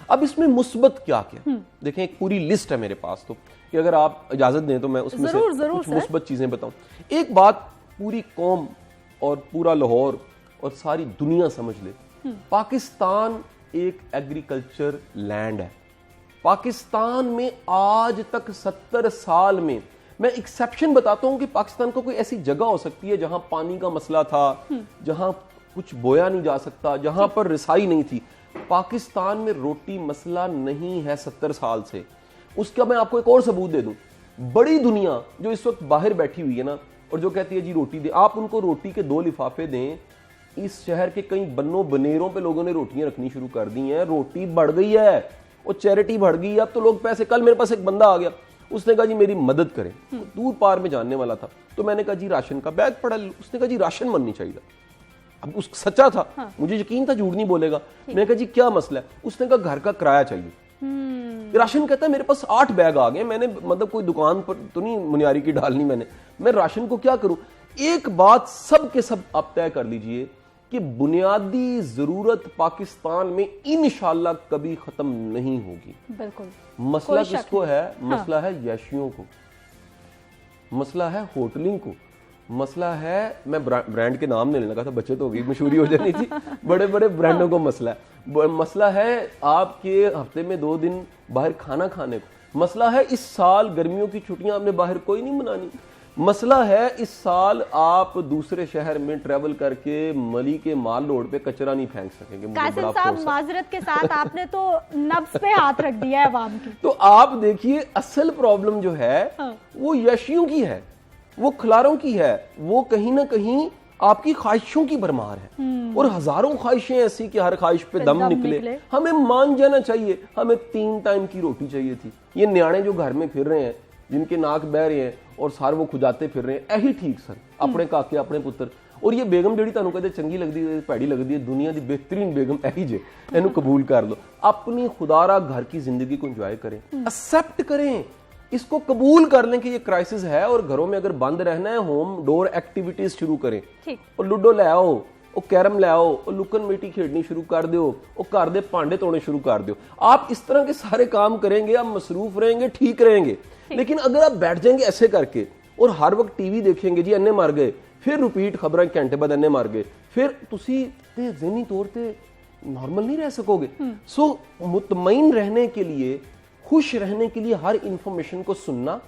अब इसमें मुस्बत क्या क्या, देखें एक पूरी लिस्ट है मेरे पास, तो कि अगर आप इजाजत दें तो मैं उसमें से कुछ मुस्बत चीजें बताऊं। एक बात पूरी कौम और पूरा लाहौर और सारी दुनिया समझ ले, पाकिस्तान एक एग्रीकल्चर लैंड है। पाकिस्तान में आज तक 70 साल में, मैं एक्सेप्शन बताता हूं कि पाकिस्तान को कोई ऐसी जगह हो सकती है जहां पानी का मसला था, जहां कुछ बोया नहीं जा सकता, जहां पर रिसाई नहीं थी। पाकिस्तान में रोटी मसला नहीं है 70 साल से। उसका मैं आपको एक और सबूत दे दूं, बड़ी दुनिया जो इस वक्त बाहर बैठी हुई है ना, और जो कहती है जी रोटी दे, आप उनको रोटी के 2 लिफाफे दें, इस शहर के कई बन्नों बनेरों पे लोगों ने रोटियां रखनी शुरू कर दी हैं, रोटी बढ़ गई है, वो चैरिटी बढ़ गई है। अब तो लोग पैसे, कल मेरे पास एक बंदा आ गया, उसने कहा जी मेरी मदद करें, दूर पार में जानने वाला था, तो मैंने कहा जी राशन का बैग पड़ा, उसने कहा जी राशन बननी चाहिए। अब उस सच्चा था, मुझे यकीन था झूठ नहीं बोलेगा। मैंने कहा जी क्या मसला है, उसने कहा घर का किराया चाहिए। राशन कहता है मेरे पास 8 बैग आ गए, मैंने मतलब कोई दुकान पर तो नहीं मुनियारी की डालनी मैंने, मैं राशन को क्या करूं। एक बात सब के सब आप तय कर लीजिए कि बुनियादी जरूरत पाकिस्तान में इंशाल्लाह कभी खत्म नहीं होगी। बिल्कुल। मसला किसको है? मसला है यशियों को, मसला है होटलिंग को, मसला है, मैं ब्रांड के नाम नहीं लेने लगा था, बचत हो गई, मशहूरी हो जानी थी, बड़े बड़े ब्रांडों को मसला है। मसला है आपके हफ्ते में 2 दिन बाहर खाना खाने को, मसला है इस साल गर्मियों की छुट्टियां आपने बाहर कोई नहीं मनानी, मसला है इस साल आप दूसरे शहर में ट्रेवल करके मली के माल रोड पे कचरा नहीं फेंक सकेंगे। कासिम साहब माजरत के साथ आपने तो नब्ज पे हाथ रख दिया है अवाम की। तो आप देखिए असल प्रॉब्लम जो है वो यशियों की है, वो खिलारों की है, वो कहीं ना कहीं आपकी ख्वाहिशों की भरमार है। और हजारों ख्वाहिशें ऐसी कि हर ख्वाहिश पे दम निकले। हमें मान जाना चाहिए, हमें 3 टाइम की रोटी चाहिए थी। ये न्याणे जो घर में फिर रहे हैं, जिनके नाक बह रहे हैं और सार वो खुजाते फिर रहे हैं, यही ठीक सर, अपने काके अपने पुत्र। और ये बेगम जड़ी तुहानू कहते चंगी लगदी है, भैड़ी लगदी है, दुनिया की बेहतरीन बेगम यही जे, इन्हू कबूल कर लो। अपनी खुदारा घर की जिंदगी को एंजॉय करें, एक्सेप्ट करें, इसको कबूल कर लें कि ये क्राइसिस है। और घरों में अगर बंद रहना है, होम डोर एक्टिविटीज शुरू करें, और लूडो ले आओ, ਉਹ कैरम ले आओ, ਉਹ लुकन मिट्टी खेडनी शुरू कर दो, वो घर दे भांडे धोने शुरू कर दो। आप इस तरह के सारे काम करेंगे, आप मसरूफ रहेंगे, ठीक रहेंगे। लेकिन अगर आप बैठ जाएंगे ऐसे करके और हर वक्त टीवी देखेंगे, जी अन्ने मर गए, फिर रिपीट खबर घंटे बाद अन्ने मर गए, फिर तुसी ते ज़हनी तौर पे नॉर्मल नहीं रह सकोगे। सो मुतमईन रहने के लिए, खुश रहने के लिए हर इंफॉर्मेशन को सुनना,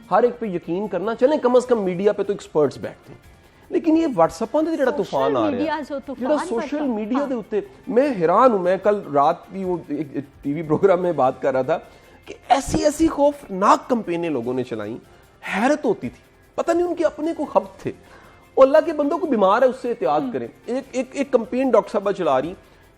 हर एक पे यकीन करना। चले कम से कम मीडिया पे तो एक्सपर्ट्स बैठते हैं, लेकिन ये व्हाट्सएपां ते जेड़ा तूफान आ रहा है, जेड़ा सोशल मीडिया दे उत्ते, मैं हैरान हूं। मैं कल रात भी वो एक टीवी प्रोग्राम में बात कर रहा था कि ऐसी ऐसी खौफनाक कैंपेनें लोगों ने चलाई, हैरत होती थी। पता नहीं उनके अपने को खब्त थे। अल्लाह के बंदों को बीमार है, उससे एहतियात करें। एक कैंपेन डॉक्टर साहबा चला रही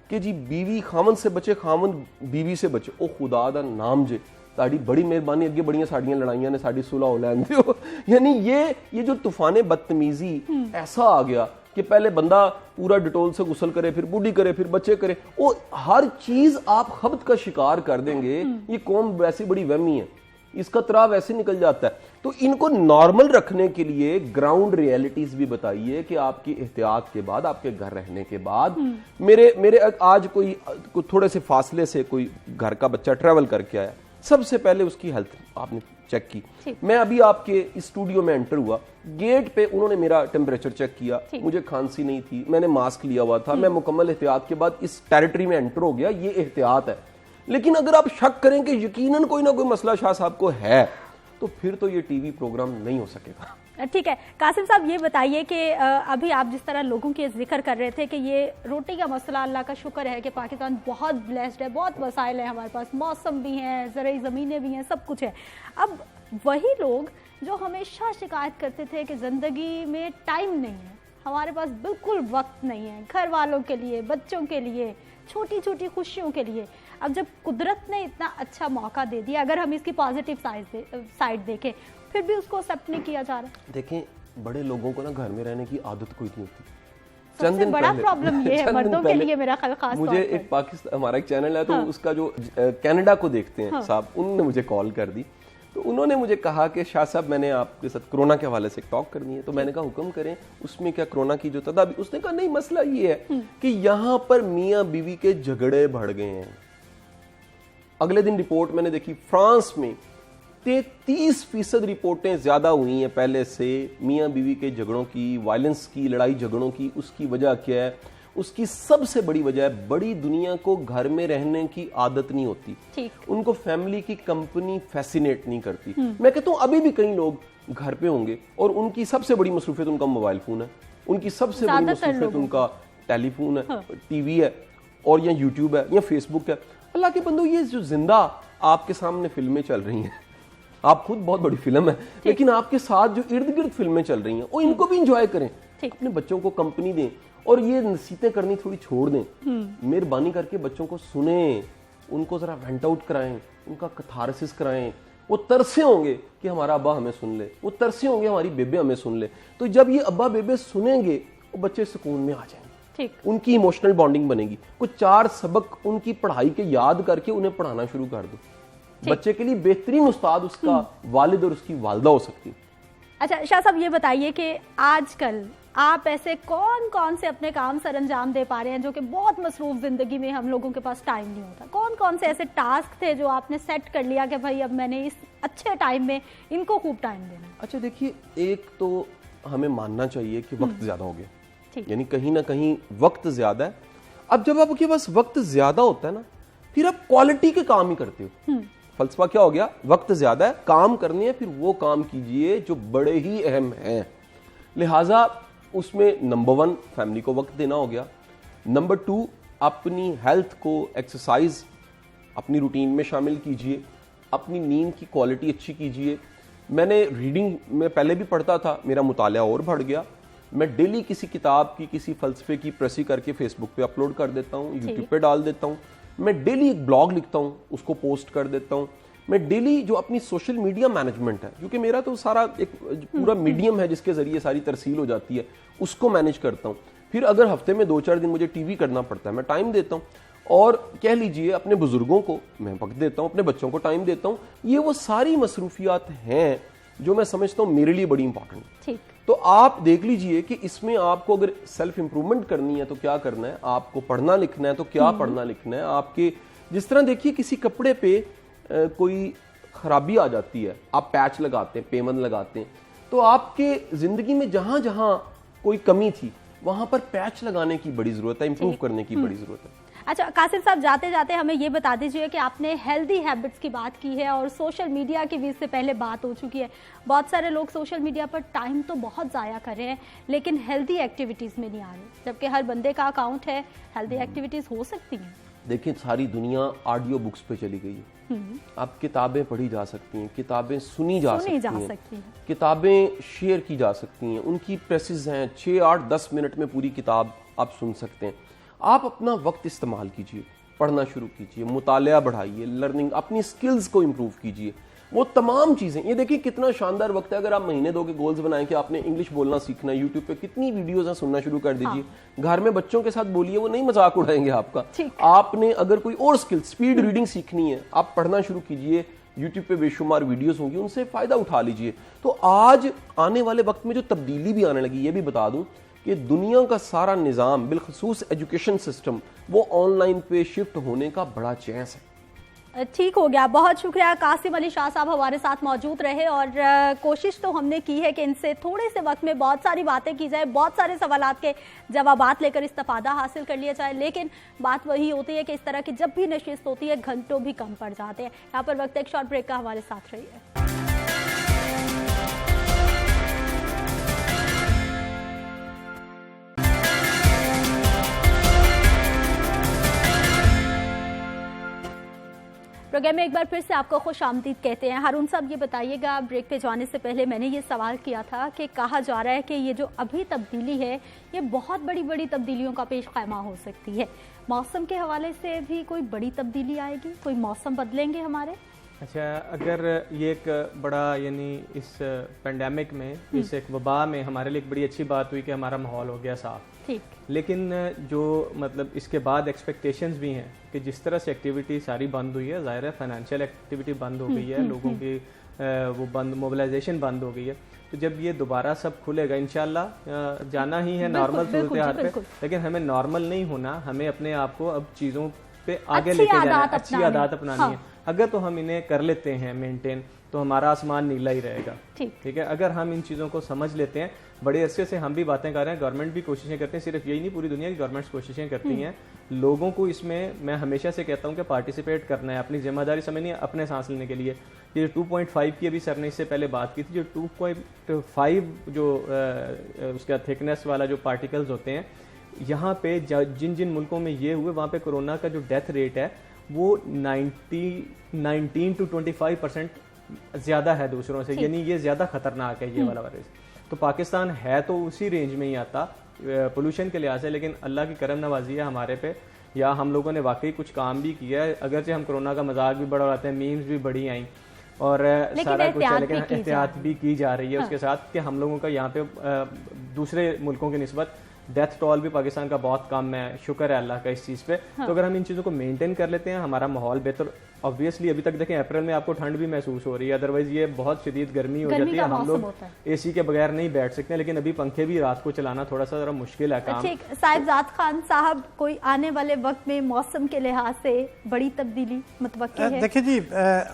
कि जी बीवी खामन से बचे, खामन बीवी से बचे। ओ खुदा दा नाम जे, ताड़ी बड़ी मेहरबानी, अगे बड़ियां साड़ियां लड़ाइयां ने, साड़ी सुलह हो लैन दियो। यानी ये जो तूफान बदतमीजी ऐसा आ गया कि पहले बंदा पूरा डिटोल से गुसल करे, फिर बूढ़ी करे, फिर बच्चे करे, वो हर चीज आप खब्त का शिकार कर देंगे। ये कौम वैसी बड़ी वहमी है, इसका तराव वैसे निकल जाता है। तो इनको नॉर्मल रखने के लिए ग्राउंड रियलिटीज भी बताइए कि आपकी एहतियात के बाद, आपके घर रहने के बाद, मेरे आज कोई थोड़े से फासले से कोई घर का बच्चा ट्रैवल करके आया, सबसे पहले उसकी हेल्थ आपने चेक की। मैं अभी आपके इस स्टूडियो में एंटर हुआ, गेट पे उन्होंने मेरा टेम्परेचर चेक किया, मुझे खांसी नहीं थी, मैंने मास्क लिया हुआ था, मैं मुकम्मल एहतियात के बाद इस टेरिटरी में एंटर हो गया। ये एहतियात है। लेकिन अगर आप शक करें कि यकीनन कोई ना कोई मसला शाह साहब को है, तो फिर तो ये टीवी प्रोग्राम नहीं हो सकेगा। ठीक है कासिम साहब, ये बताइए कि अभी आप जिस तरह लोगों के जिक्र कर रहे थे कि ये रोटी का मसला, अल्लाह का शुक्र है कि पाकिस्तान बहुत ब्लेस्ड है, बहुत वसाइल है हमारे पास, मौसम भी हैं, ज़रूरी ज़मीनें भी हैं, सब कुछ है। अब वही लोग जो हमेशा शिकायत करते थे कि ज़िंदगी में टाइम नहीं है, हमारे पास बिल्कुल वक्त नहीं है घर वालों के लिए, बच्चों के लिए, छोटी छोटी खुशियों के लिए, अब जब कुदरत ने इतना अच्छा मौका दे दिया, अगर हम इसकी पॉजिटिव साइड देखें, फिर भी उसको एक्सेप्ट नहीं किया जा रहा। देखें, बड़े लोगों को ना घर में रहने की आदत कोई नहीं होती। सबसे बड़ा प्रॉब्लम ये है मर्दों के लिए, मेरा ख्याल खास मुझे एक पाकिस्तान, हमारा एक चैनल है, तो उसका जो कनाडा को देखते हैं साहब, उन्होंने मुझे कॉल कर दी। तो उन्होंने मुझे कहा कि शाह साहब, मैंने आपके साथ कोरोना के हवाले से टॉक करनी है। तो मैंने कहा हुक्म करें, उसमें क्या कोरोना की जो तदाबीर। उसने कहा नहीं, मसला ये है कि यहाँ पर मियाँ बीवी के झगड़े बढ़ गए हैं। अगले दिन रिपोर्ट मैंने देखी, फ्रांस में 33% रिपोर्टें ज्यादा हुई हैं पहले से मियाँ बीवी के झगड़ों की, वायलेंस की, लड़ाई झगड़ों की। उसकी वजह क्या है? उसकी सबसे बड़ी वजह है, बड़ी दुनिया को घर में रहने की आदत नहीं होती, उनको फैमिली की कंपनी फैसिनेट नहीं करती। मैं कहता हूँ अभी भी कई लोग घर पे होंगे और उनकी सबसे बड़ी मसरूफियत उनका मोबाइल फोन है, उनकी सबसे बड़ी मसरूफियत उनका टेलीफोन है, टीवी है, और या यूट्यूब है या फेसबुक है। अल्लाह के बंदो, ये जो जिंदा आपके सामने फिल्में चल रही हैं, आप खुद बहुत बड़ी फिल्म है, लेकिन आपके साथ जो इर्द गिर्द फिल्में चल रही हैं, वो इनको भी इंजॉय करें, अपने बच्चों को कंपनी दें, और ये नसीहतें करनी थोड़ी छोड़ दें। मेहरबानी करके बच्चों को सुने, उनको जरा वेंट आउट कराएं, उनका कथारसिस कराएं। वो तरसे होंगे कि हमारा अब्बा हमें सुन ले, वो तरसे होंगे हमारी बेबे हमें सुन ले। तो जब ये अब्बा बेबे सुनेंगे, वो बच्चे सुकून में आ जाएंगे, उनकी इमोशनल बॉन्डिंग बनेगी। कुछ 4 सबक उनकी पढ़ाई के याद करके उन्हें पढ़ाना शुरू कर दो। बच्चे के लिए बेहतरीन उस्ताद उसका वालिद और उसकी वालदा हो सकती। अच्छा शाह साहब, ये बताइए कि आजकल आप ऐसे कौन कौन से अपने काम सर अंजाम दे पा रहे हैं जो कि बहुत मसरूफ जिंदगी में हम लोगों के पास टाइम नहीं होता? कौन कौन से ऐसे टास्क थे जो आपने सेट कर लिया कि भाई अब मैंने इस अच्छे टाइम में इनको खूब टाइम देना? अच्छा देखिए, एक तो हमें मानना चाहिए कि वक्त ज्यादा हो गया, यानी कहीं ना कहीं वक्त ज्यादा है। अब जब आपके पास वक्त ज्यादा होता है ना, फिर आप क्वालिटी के काम ही करते हो। फलसफा क्या हो गया? वक्त ज्यादा है, काम करनी है, फिर वो काम कीजिए जो बड़े ही अहम हैं। लिहाजा उसमें नंबर 1 फैमिली को वक्त देना हो गया, नंबर 2 अपनी हेल्थ को, एक्सरसाइज अपनी रूटीन में शामिल कीजिए, अपनी नींद की क्वालिटी अच्छी कीजिए। मैंने रीडिंग में पहले भी पढ़ता था, मेरा मुताला और बढ़ गया। मैं डेली किसी किताब की, किसी फलसफे की प्रेसी करके फेसबुक पे अपलोड कर देता हूँ, यूट्यूब पे डाल देता हूँ। मैं डेली एक ब्लॉग लिखता हूँ, उसको पोस्ट कर देता हूँ। मैं डेली जो अपनी सोशल मीडिया मैनेजमेंट है, क्योंकि मेरा तो सारा एक पूरा मीडियम है जिसके जरिए सारी तरसील हो जाती है, उसको मैनेज करता हूँ। फिर अगर हफ्ते में 2-4 दिन मुझे टीवी करना पड़ता है, मैं टाइम देता हूँ। और कह लीजिए अपने बुजुर्गों को मैं वक्त देता हूँ, अपने बच्चों को टाइम देता हूँ। ये वो सारी मसरूफियात हैं जो मैं समझता हूँ मेरे लिए बड़ी इंपॉर्टेंट। ठीक। तो आप देख लीजिए कि इसमें आपको अगर सेल्फ इंप्रूवमेंट करनी है तो क्या करना है, आपको पढ़ना लिखना है तो क्या पढ़ना लिखना है। आपके जिस तरह देखिए किसी कपड़े पे कोई खराबी आ जाती है, आप पैच लगाते हैं, पेमन लगाते हैं, तो आपके जिंदगी में जहां जहां कोई कमी थी वहां पर पैच लगाने की बड़ी जरूरत है, इंप्रूव करने की बड़ी जरूरत है। अच्छा कासिम साहब, जाते जाते हमें ये बता दीजिए कि आपने हेल्दी हैबिट्स की बात की है और सोशल मीडिया की भी इससे पहले बात हो चुकी है। बहुत सारे लोग सोशल मीडिया पर टाइम तो बहुत ज़ाया कर रहे हैं लेकिन हेल्दी एक्टिविटीज़ में नहीं आ रहे, जबकि हर बंदे का अकाउंट है, हेल्दी एक्टिविटीज़ हो सकती हैं। देखिए सारी दुनिया ऑडियो बुक्स पे चली गई है। अब किताबें पढ़ी जा सकती हैं, किताबें सुनी जा सकती हैं, किताबें शेयर की जा सकती हैं, उनकी प्रेसेस हैं, 6, 8, 10 मिनट में पूरी किताब आप सुन सकते हैं। आप अपना वक्त इस्तेमाल कीजिए, पढ़ना शुरू कीजिए, मुतालिया बढ़ाइए, लर्निंग, अपनी स्किल्स को इम्प्रूव कीजिए, वो तमाम चीज़ें। ये देखिए कितना शानदार वक्त है, अगर आप महीने 2 के गोल्स बनाएं कि आपने इंग्लिश बोलना सीखना है, यूट्यूब पे कितनी वीडियोस हैं, सुनना शुरू कर दीजिए। घर में बच्चों के साथ बोलिए, वो नहीं मजाक उड़ाएंगे आपका। आपने अगर कोई और स्किल, स्पीड रीडिंग सीखनी है, आप पढ़ना शुरू कीजिए, यूट्यूब पे बेशुमार वीडियोस होंगी, उनसे फायदा उठा लीजिए। तो आज आने वाले वक्त में जो तब्दीली भी आने लगी, ये भी बता दूं कि दुनिया का सारा निज़ाम, बिलखसूस एजुकेशन सिस्टम, वो ऑनलाइन पे शिफ्ट होने का बड़ा चांस है। ठीक हो गया, बहुत शुक्रिया। कासिम अली शाह साहब हमारे साथ मौजूद रहे और कोशिश तो हमने की है कि इनसे थोड़े से वक्त में बहुत सारी बातें की जाए, बहुत सारे सवालात के जवाबात लेकर इस्तिफादा हासिल कर लिया जाए, लेकिन बात वही होती है कि इस तरह की जब भी नशिस्त होती है घंटों भी कम पड़ जाते हैं। यहाँ पर वक्त एक शॉर्ट ब्रेक का, हमारे साथ रहिए। प्रोग्राम में एक बार फिर से आपको खुश आमदीद कहते हैं। हारून साहब ये बताइएगा, ब्रेक पे जाने से पहले मैंने ये सवाल किया था कि कहा जा रहा है कि ये जो अभी तब्दीली है ये बहुत बड़ी बड़ी तब्दीलियों का पेश ख़ैमा हो सकती है। मौसम के हवाले से भी कोई बड़ी तब्दीली आएगी, कोई मौसम बदलेंगे हमारे? अच्छा, अगर ये एक बड़ा यानी इस पेंडेमिक में, इस एक वबा में हमारे लिए एक बड़ी अच्छी बात हुई कि हमारा माहौल हो गया साफ, ठीक, लेकिन जो मतलब इसके बाद एक्सपेक्टेशंस भी हैं कि जिस तरह से एक्टिविटी सारी बंद हुई है, ज़ाहिर है फाइनेंशियल एक्टिविटी बंद हो गई है, लोगों की वो बंद, मोबिलाइजेशन बंद हो गई है। तो जब ये दोबारा सब खुलेगा इंशाल्लाह जाना ही है नॉर्मल सूरत हाल पे, लेकिन हमें नॉर्मल नहीं होना, हमें अपने आप को अब चीज़ों पे आगे लेके जाना है, अच्छी आदत अपनानी है। अगर तो हम इन्हें कर लेते हैं मेंटेन तो हमारा आसमान नीला ही रहेगा। ठीक है, अगर हम इन चीज़ों को समझ लेते हैं, बड़े अरसे से हम भी बातें कर रहे हैं, गवर्नमेंट भी कोशिशें करते हैं, सिर्फ यही नहीं पूरी दुनिया की गवर्नमेंट्स कोशिशें करती हैं। लोगों को इसमें मैं हमेशा से कहता हूं कि पार्टिसिपेट करना है, अपनी जिम्मेदारी समझनी है अपने सांस लेने के लिए। ये 2.5 की अभी सर ने इससे पहले बात की थी, जो 2.5 जो उसका थिकनेस वाला जो पार्टिकल्स होते हैं, यहाँ पे जिन जिन मुल्कों में ये हुए वहाँ पे कोरोना का जो डेथ रेट है वो 19 to 25% ज़्यादा है दूसरों से, यानी ये ज़्यादा खतरनाक है ये वाला वायरस। तो पाकिस्तान है तो उसी रेंज में ही आता पोल्यूशन के लिहाज से, लेकिन अल्लाह की करम नवाजी है हमारे पे, या हम लोगों ने वाकई कुछ काम भी किया है। अगरचे हम कोरोना का मजाक भी बड़ा उड़ाते हैं, मीम्स भी बड़ी आई और सारा कुछ है, लेकिन एहतियात भी की जा रही है उसके साथ कि हम लोगों का यहाँ पे दूसरे मुल्कों की निस्बत डेथ टॉल भी पाकिस्तान का बहुत कम है, शुक्र है अल्लाह का इस चीज़ पे। तो अगर हम इन चीज़ों को मेंटेन कर लेते हैं, हमारा माहौल बेहतर, ऑब्वियसली अभी तक देखें अप्रैल में आपको ठंड भी महसूस हो रही है, अदरवाइज ये बहुत शदीद गर्मी हो जाती है, हम लोग एसी के बगैर नहीं बैठ सकते, लेकिन अभी पंखे भी रात को चलाना थोड़ा सा जरा मुश्किल है काम। ठीक, साहिबजाद खान साहब, कोई आने वाले वक्त में मौसम के लिहाज से बड़ी तब्दीली मुतवक्किल है? देखिए जी,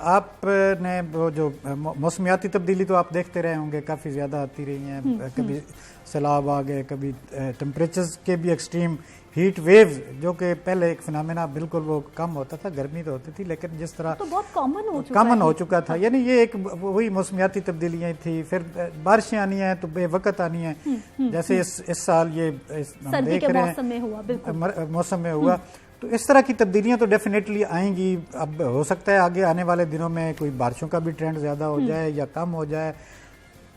आपने वो जो मौसमियाती तब्दीली तो आप देखते रहे होंगे, काफ़ी ज़्यादा आती रही हैं, कभी सैलाब आ गए, कभी टेम्परेचर्स के भी एक्सट्रीम हीट वेव्स, जो कि पहले एक फिनोमेना बिल्कुल वो कम होता था, गर्मी तो होती थी, लेकिन जिस तरह तो बहुत कॉमन हो चुका था, यानी ये एक वही मौसमियाती तब्दीलियाँ थी। फिर बारिशें आनी हैं तो बेवकत आनी है, जैसे इस साल ये हम देख रहे हैं मौसम में हुआ, तो इस तरह की तब्दीलियां तो डेफिनेटली आएंगी। अब हो सकता है आगे आने वाले दिनों में कोई बारिशों का भी ट्रेंड ज़्यादा हो जाए या कम हो जाए।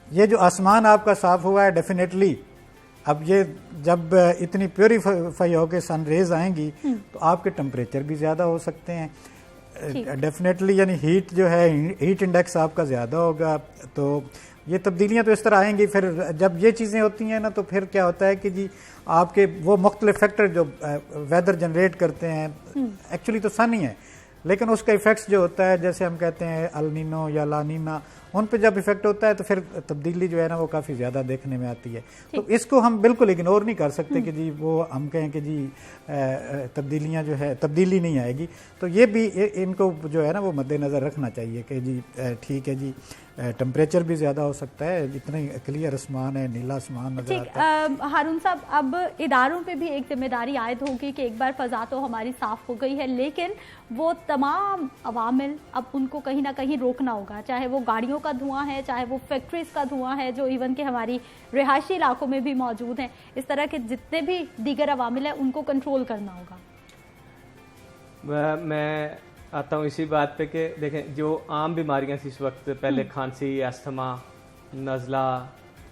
ये जो आसमान आपका साफ हुआ है, डेफिनेटली अब ये जब इतनी प्योरीफाई होकर सन रेज आएंगी तो आपके टेम्परेचर भी ज़्यादा हो सकते हैं डेफिनेटली, यानी हीट जो है, हीट इंडेक्स आपका ज़्यादा होगा। तो ये तब्दीलियां तो इस तरह आएंगी। फिर जब ये चीज़ें होती हैं ना, तो फिर क्या होता है कि जी आपके वो मुख्तलिफ फैक्टर जो वेदर जनरेट करते हैं, एक्चुअली तो सन ही है, लेकिन उसका इफेक्ट्स जो होता है, जैसे हम कहते हैं अल नीनो या ला नीना, उन पे जब इफेक्ट होता है तो फिर तब्दीली जो है ना वो काफ़ी ज़्यादा देखने में आती है। तो इसको हम बिल्कुल इग्नोर नहीं कर सकते कि जी वो हम कहें कि जी तब्दीलियाँ जो है तब्दीली नहीं आएगी। तो ये भी इनको जो है ना वो मद्देनज़र रखना चाहिए कि जी ठीक है जी टेम्परेचर भी ज़्यादा हो सकता है, इतने क्लियर आसमान है, नीला आसमान नजर आता है। हारून साहब, अब इदारों पे भी एक जिम्मेदारी आयद होगी कि एक बार फ़ज़ा तो हमारी साफ़ हो गई है, लेकिन वो तमाम अवामिल अब उनको कहीं ना कहीं रोकना होगा, चाहे वो गाड़ियों का धुआं है, चाहे वो फैक्ट्रीज़ का धुआं है जो इवन के हमारी रिहायशी इलाकों में भी मौजूद हैं। इस तरह के जितने भी दीगर अवामिल हैं उनको कंट्रोल करना होगा। मैं आता हूँ इसी बात पे कि देखें जो आम बीमारियां थी इस वक्त, पहले खांसी, अस्थमा, नज़ला,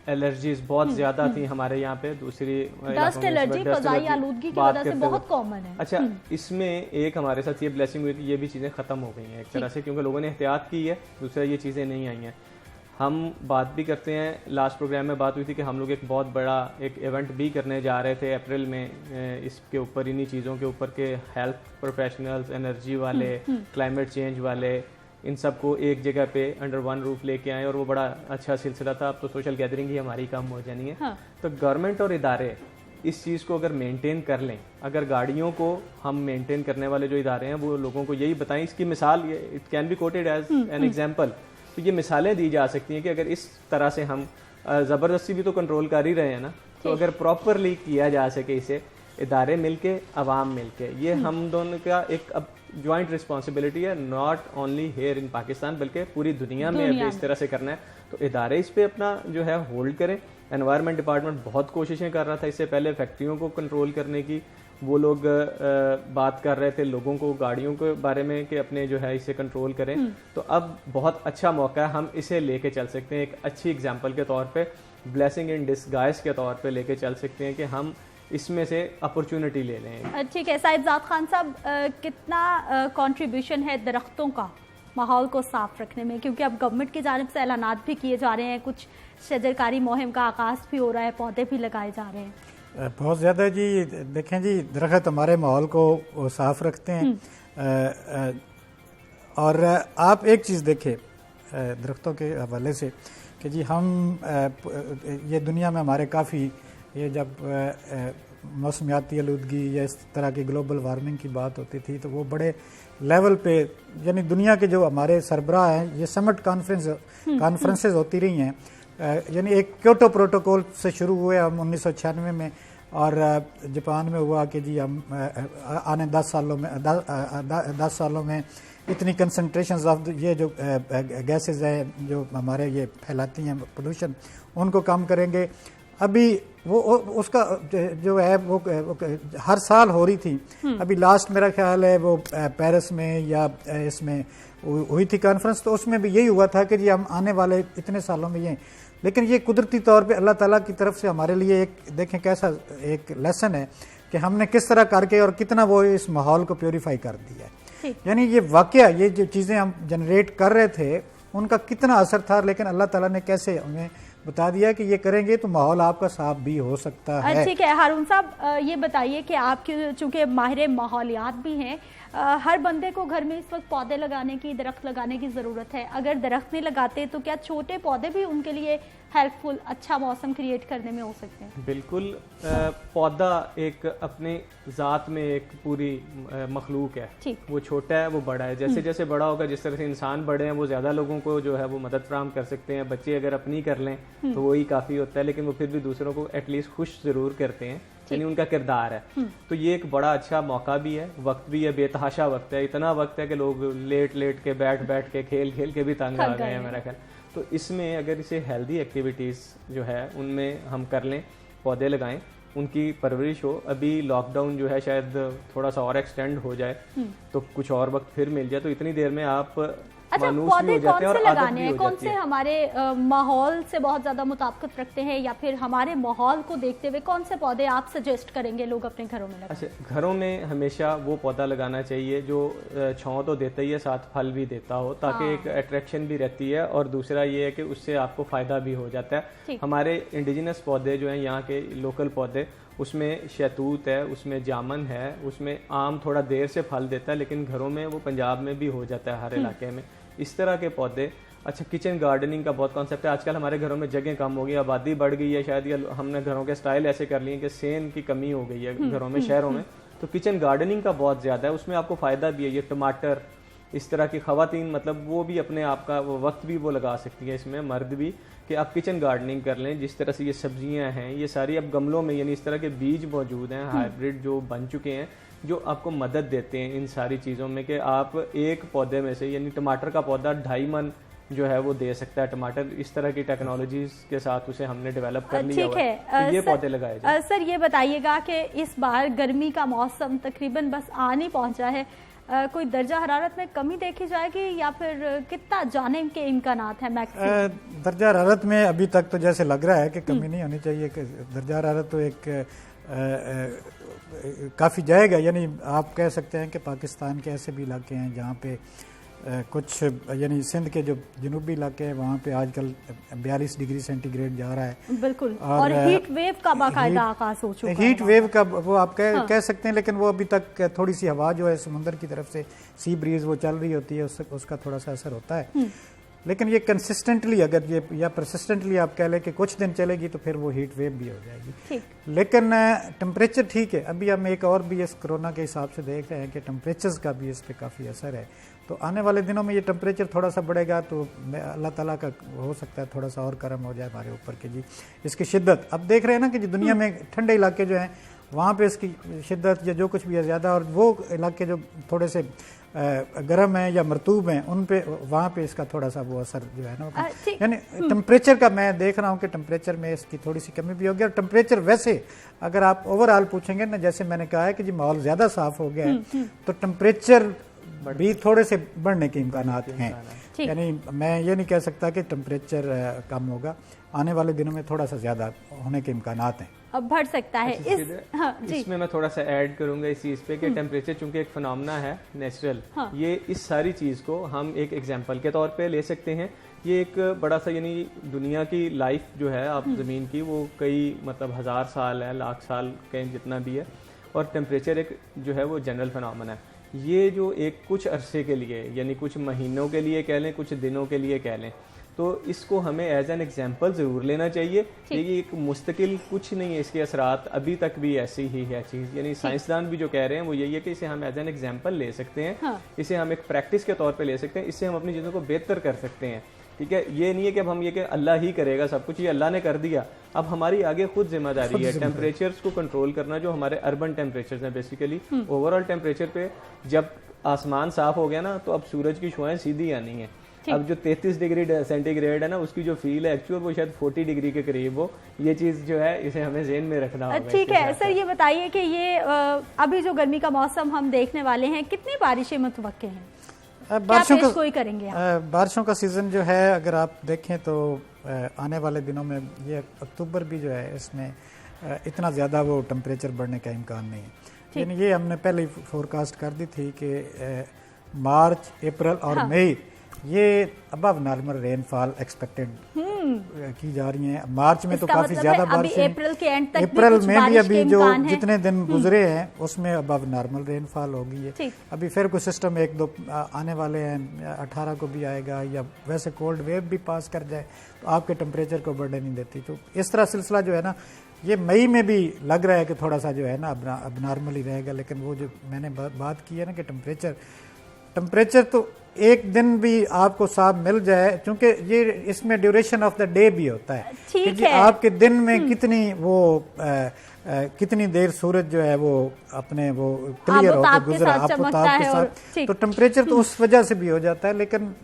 एलर्जीज बहुत ज़्यादा थी हमारे यहाँ पे। दूसरी डस्ट एलर्जी, फ़ज़ाई आलूदगी की वजह से बहुत कॉमन है। अच्छा, इसमें एक हमारे साथ ये ब्लेसिंग हुई कि ये भी चीज़ें ख़त्म हो गई हैं एक तरह से, क्योंकि लोगों ने एहतियात की है। दूसरा ये चीज़ें नहीं आई हैं। हम बात भी करते हैं, लास्ट प्रोग्राम में बात हुई थी कि हम लोग एक बहुत बड़ा एक इवेंट भी करने जा रहे थे अप्रैल में इसके ऊपर, इन्हीं चीज़ों के ऊपर के हेल्थ प्रोफेशनल्स, एनर्जी वाले, क्लाइमेट चेंज वाले, इन सबको एक जगह पे अंडर वन रूफ लेके आए और वो बड़ा अच्छा सिलसिला था। अब तो सोशल गैदरिंग ही हमारी कम हो जानी है। हाँ। तो गवर्नमेंट और इदारे इस चीज़ को अगर मेंटेन कर लें, अगर गाड़ियों को हम मेंटेन करने वाले जो इदारे हैं वो लोगों को यही बताएं, इसकी मिसाल it can be quoted as an example. तो ये मिसालें दी जा सकती हैं कि अगर इस तरह से हम ज़बरदस्ती भी तो कंट्रोल कर ही रहे हैं ना, तो अगर प्रॉपरली किया जा सके इसे, इदारे मिलके, अवाम मिलके, ये हम दोनों का एक अब ज्वाइंट रिस्पॉन्सिबिलिटी है, not only here in Pakistan बल्कि पूरी दुनिया में अभी इस तरह से करना है। तो इदारे इस पे अपना जो है होल्ड करें। एनवायरनमेंट डिपार्टमेंट बहुत कोशिशें कर रहा था इससे पहले फैक्ट्रियों को कंट्रोल करने की, वो लोग बात कर रहे थे लोगों को गाड़ियों के बारे में कि अपने जो है इसे कंट्रोल करें। तो अब बहुत अच्छा मौका है, हम इसे लेके चल सकते हैं, एक अच्छी एग्जांपल के तौर पे, ब्लेसिंग इन डिस्गाइज के तौर पे लेके चल सकते हैं कि हम इसमें से अपॉर्चुनिटी ले लें। ठीक है साहिबजाद खान साहब, कितना कंट्रीब्यूशन है दरख्तों का माहौल को साफ रखने में, क्योंकि अब गवर्नमेंट की जानिब से ऐलानात भी किए जा रहे हैं, कुछ शजरकारी मुहिम का आगाज़ भी हो रहा है, पौधे भी लगाए जा रहे हैं। बहुत ज़्यादा जी। देखें जी, दरख्त हमारे माहौल को साफ रखते हैं। और आप एक चीज़ देखें दरख्तों के हवाले से कि जी हम ये दुनिया में हमारे काफ़ी, ये जब मौसमियाती आलूदगी या इस तरह की ग्लोबल वार्मिंग की बात होती थी तो वो बड़े लेवल पे, यानी दुनिया के जो हमारे सरबराह हैं, ये समिट कॉन्फ्रेंसेस होती रही हैं। यानी एक क्योटो प्रोटोकॉल से शुरू हुए हम 1996 में, और जापान में हुआ कि जी हम आने 10 सालों में इतनी कंसंट्रेशंस ऑफ ये जो गैसेस हैं जो हमारे ये फैलाती हैं पोल्यूशन, उनको कम करेंगे। अभी वो उसका जो है वो हर साल हो रही थी। अभी लास्ट मेरा ख्याल है वो पेरिस में या इसमें हुई थी कॉन्फ्रेंस, तो उसमें भी यही हुआ था कि जी हम आने वाले इतने सालों में ये, लेकिन ये कुदरती तौर पे अल्लाह ताला की तरफ से हमारे लिए एक देखें कैसा एक लेसन है कि हमने किस तरह करके और कितना वो इस माहौल को प्योरीफाई कर दिया है। यानी ये वाकया, ये जो चीज़ें हम जनरेट कर रहे थे उनका कितना असर था, लेकिन अल्लाह ताला ने कैसे हमें बता दिया कि ये करेंगे तो माहौल आपका साफ भी हो सकता है। ठीक है हारून साहब, ये बताइए कि आप चूंकि माहिर माहौलियात भी हैं, हर बंदे को घर में इस वक्त पौधे लगाने की, दरख्त लगाने की ज़रूरत है। अगर दरख्त नहीं लगाते तो क्या छोटे पौधे भी उनके लिए हेल्पफुल, अच्छा मौसम क्रिएट करने में हो सकते हैं? बिल्कुल। पौधा एक अपने ज़ात में एक पूरी मखलूक है, वो छोटा है वो बड़ा है, जैसे जैसे बड़ा होगा, जिस तरह से इंसान बड़े हैं वो ज़्यादा लोगों को जो है वो मदद फराहम कर सकते हैं। बच्चे अगर अपनी कर लें तो वही काफ़ी होता है, लेकिन वो फिर भी दूसरों को एटलीस्ट खुश ज़रूर करते हैं, यानी उनका किरदार है। तो ये एक बड़ा अच्छा मौका भी है, वक्त भी है, बेतहाशा वक्त है। इतना वक्त है कि लोग लेट लेट के बैठ के खेल के भी तंग आ गए हैं मेरा ख्याल। तो इसमें अगर इसे हेल्दी एक्टिविटीज़ जो है उनमें हम कर लें, पौधे लगाएं, उनकी परवरिश हो। अभी लॉकडाउन जो है शायद थोड़ा सा और एक्सटेंड हो जाए तो कुछ और वक्त फिर मिल जाए, तो इतनी देर में आप अच्छा, पौधे कौन से लगाने हैं, कौन से हमारे माहौल से बहुत ज्यादा मुताबिकत रखते हैं, या फिर हमारे माहौल को देखते हुए कौन से पौधे आप सजेस्ट करेंगे लोग अपने घरों में लगाएं? अच्छा, घरों में हमेशा वो पौधा लगाना चाहिए जो छांव तो देता ही है, साथ फल भी देता हो, ताकि एक अट्रैक्शन भी रहती है, और दूसरा ये है कि उससे आपको फायदा भी हो जाता है। हमारे इंडिजिनस पौधे जो हैं, यहाँ के लोकल पौधे, उसमें शहतूत है, उसमें जामन है, उसमें आम थोड़ा देर से फल देता है, लेकिन घरों में वो पंजाब में भी हो जाता है हर इलाके में। इस तरह के पौधे अच्छा, किचन गार्डनिंग का बहुत कॉन्सेप्ट है। आजकल हमारे घरों में जगह कम हो गई, आबादी बढ़ गई है शायद, या हमने घरों के स्टाइल ऐसे कर लिए कि सेन की कमी हो गई है घरों में, शहरों में। तो किचन गार्डनिंग का बहुत ज़्यादा है, उसमें आपको फ़ायदा भी है। ये टमाटर, इस तरह की ख़वातीन मतलब वो भी अपने आप का वो वक्त भी वो लगा सकती है इसमें, मर्द भी, कि आप किचन गार्डनिंग कर लें। जिस तरह से ये सब्जियां हैं, ये सारी अब गमलों में, यानी इस तरह के बीज मौजूद हैं हाइब्रिड जो बन चुके हैं, जो आपको मदद देते हैं इन सारी चीज़ों में, कि आप एक पौधे में से, यानी टमाटर का पौधा 2.5 मन जो है वो दे सकता है टमाटर। इस तरह की टेक्नोलॉजीज के साथ उसे हमने डेवलप कर लिया ठीक है। तो ये पौधे लगाए जाए। सर ये बताइएगा कि इस बार गर्मी का मौसम तकरीबन बस आने पहुंचा है, कोई दर्जा हरारत में कमी देखी जाएगी या फिर कितना जाने के इम्कानात है मैक्सिमम? दर्जा हरारत में अभी तक तो जैसे लग रहा है कि कमी नहीं होनी चाहिए, कि दर्जा हरारत तो एक काफ़ी जाएगा। यानी आप कह सकते हैं कि पाकिस्तान के ऐसे भी इलाके हैं जहाँ पे कुछ, यानी सिंध के जो जनूबी इलाके हैं वहाँ पे आजकल 42 डिग्री सेंटीग्रेड जा रहा है। बिल्कुल, और हीट वेव का बाकायदा आगाज हो चुका है। हीट वेव का वो आप कह सकते हैं, लेकिन वो अभी तक थोड़ी सी हवा जो है समुद्र की तरफ से सी ब्रीज वो चल रही होती है, उसका थोड़ा सा असर होता है। लेकिन ये कंसिस्टेंटली अगर ये या परसिस्टेंटली आप कह लें कि कुछ दिन चलेगी तो फिर वो हीट वेव भी हो जाएगी। लेकिन टेम्परेचर ठीक है। अभी हम एक और भी इस कोरोना के हिसाब से देख रहे हैं कि टेम्परेचर्स का भी इस पर काफ़ी असर है। तो आने वाले दिनों में ये टेम्परेचर थोड़ा सा बढ़ेगा तो अल्लाह ताला का हो सकता है थोड़ा सा और करम हो जाए हमारे ऊपर कि जी इसकी शिद्दत। अब देख रहे हैं ना कि जो दुनिया में ठंडे इलाके जो हैं वहाँ पे इसकी शिद्दत या जो कुछ भी है ज़्यादा, और वो इलाके जो थोड़े से गर्म हैं या मरतूब हैं उन पे, वहाँ पे इसका थोड़ा सा वो असर जो है ना, यानी टेम्परेचर का मैं देख रहा हूँ कि टेम्परेचर में इसकी थोड़ी सी कमी भी होगी। और टेम्परेचर वैसे अगर आप ओवरऑल पूछेंगे ना, जैसे मैंने कहा है कि जी माहौल ज़्यादा साफ हो गया है तो टेम्परेचर भी थोड़े से बढ़ने के इम्कानात हैं। यानी मैं ये नहीं कह सकता कि टेम्परेचर कम होगा, आने वाले दिनों में थोड़ा सा ज़्यादा होने के इम्कानात हैं, अब बढ़ सकता है। इसमें मैं थोड़ा सा ऐड करूंगा इस चीज़ पे कि टेम्परेचर चूंकि एक फिनोमेना है नेचुरल, ये इस सारी चीज़ को हम एक एग्जांपल के तौर पे ले सकते हैं। ये एक बड़ा सा, यानी दुनिया की लाइफ जो है आप ज़मीन की, वो कई मतलब 1000 साल है, लाख साल कहीं जितना भी है, और टेम्परेचर एक जो है वो जनरल फिनोमेना है। ये जो एक कुछ अरसे के लिए, यानी कुछ महीनों के लिए कह लें, कुछ दिनों के लिए कह लें, तो इसको हमें एज एन एग्जाम्पल ज़रूर लेना चाहिए। ये एक मुस्तकिल कुछ नहीं है, इसके असरात अभी तक भी ऐसी ही है चीज़। यानी साइंसदान भी जो कह रहे हैं वो यही है कि इसे हम एज एन एग्जाम्पल ले सकते हैं, इसे हम एक प्रैक्टिस के तौर पे ले सकते हैं, इससे हम अपनी चीज़ों को बेहतर कर सकते हैं। ठीक है, ये नहीं है कि अब हम ये कि अल्लाह ही करेगा सब कुछ, ये अल्लाह ने कर दिया, अब हमारी आगे खुद जिम्मेदारी है टेम्परेचर्स को कंट्रोल करना, जो हमारे अर्बन टेम्परेचर्स हैं बेसिकली। ओवरऑल टेम्परेचर पे जब आसमान साफ हो गया ना तो अब सूरज की शुआएं सीधी आनी है। अब जो 33 डिग्री सेंटीग्रेड है ना, उसकी जो फील है एक्चुअल वो शायद 40 डिग्री के करीब हो। ये चीज़ जो है इसे हमें ज़हन में रखना होगा। ठीक है सर, ये बताइए कि ये अभी जो गर्मी का मौसम हम देखने वाले हैं, कितनी बारिशें मुतवक्के हैं? बारिशों का सीज़न जो है अगर आप देखें तो आने वाले दिनों में ये अक्टूबर भी जो है इसमें इतना ज़्यादा वो टेम्परेचर बढ़ने का इम्कान नहीं है। यानी ये हमने पहले ही फोरकास्ट कर दी थी कि मार्च, अप्रैल और मई ये अबव नॉर्मल रेनफॉल एक्सपेक्टेड की जा रही हैं। मार्च में तो काफी ज्यादा बारिश है, अप्रैल में भी अभी जो जितने दिन गुजरे हैं उसमें अबव नॉर्मल रेनफॉल होगी है। अभी फिर कुछ सिस्टम 1-2 आने वाले हैं, 18 को भी आएगा, या वैसे कोल्ड वेव भी पास कर जाए तो आपके टेम्परेचर को बढ़ने नहीं देती। तो इस तरह सिलसिला जो है ना, ये मई में भी लग रहा है कि थोड़ा सा जो है ना अब नॉर्मल ही रहेगा। लेकिन वो जो मैंने बात की है ना कि टेम्परेचर तो एक दिन भी आपको साफ मिल जाए, क्योंकि ये इसमें ड्यूरेशन ऑफ द डे भी होता है कि जी आपके दिन में कितनी देर सूरज जो है वो अपने वो क्लियर होकर गुजरा आफताब के साथ, तो टेम्परेचर तो उस वजह से भी हो जाता है। लेकिन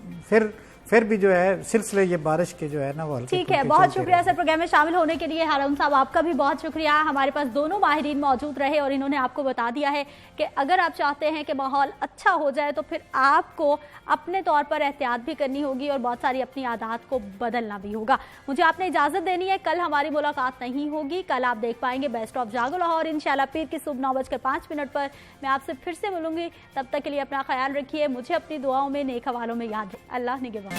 फिर भी जो है सिलसिले ये बारिश के जो है ना वो ठीक है। बहुत शुक्रिया सर प्रोग्राम में शामिल होने के लिए। हारून साहब आपका भी बहुत शुक्रिया। हमारे पास दोनों माहिरीन मौजूद रहे और इन्होंने आपको बता दिया है कि अगर आप चाहते हैं कि माहौल अच्छा हो जाए तो फिर आपको अपने तौर पर एहतियात भी करनी होगी और बहुत सारी अपनी आदत को बदलना भी होगा। मुझे आपने इजाजत देनी है, कल हमारी मुलाकात नहीं होगी। कल आप देख पाएंगे बेस्ट ऑफ जागो लाहौर इंशाल्लाह पीर की सुबह 9:05 पर मैं आपसे फिर से मिलूंगी। तब तक के लिए अपना ख्याल रखिए, मुझे अपनी दुआओं में नेक हवालों में याद है। अल्लाह निगहबान।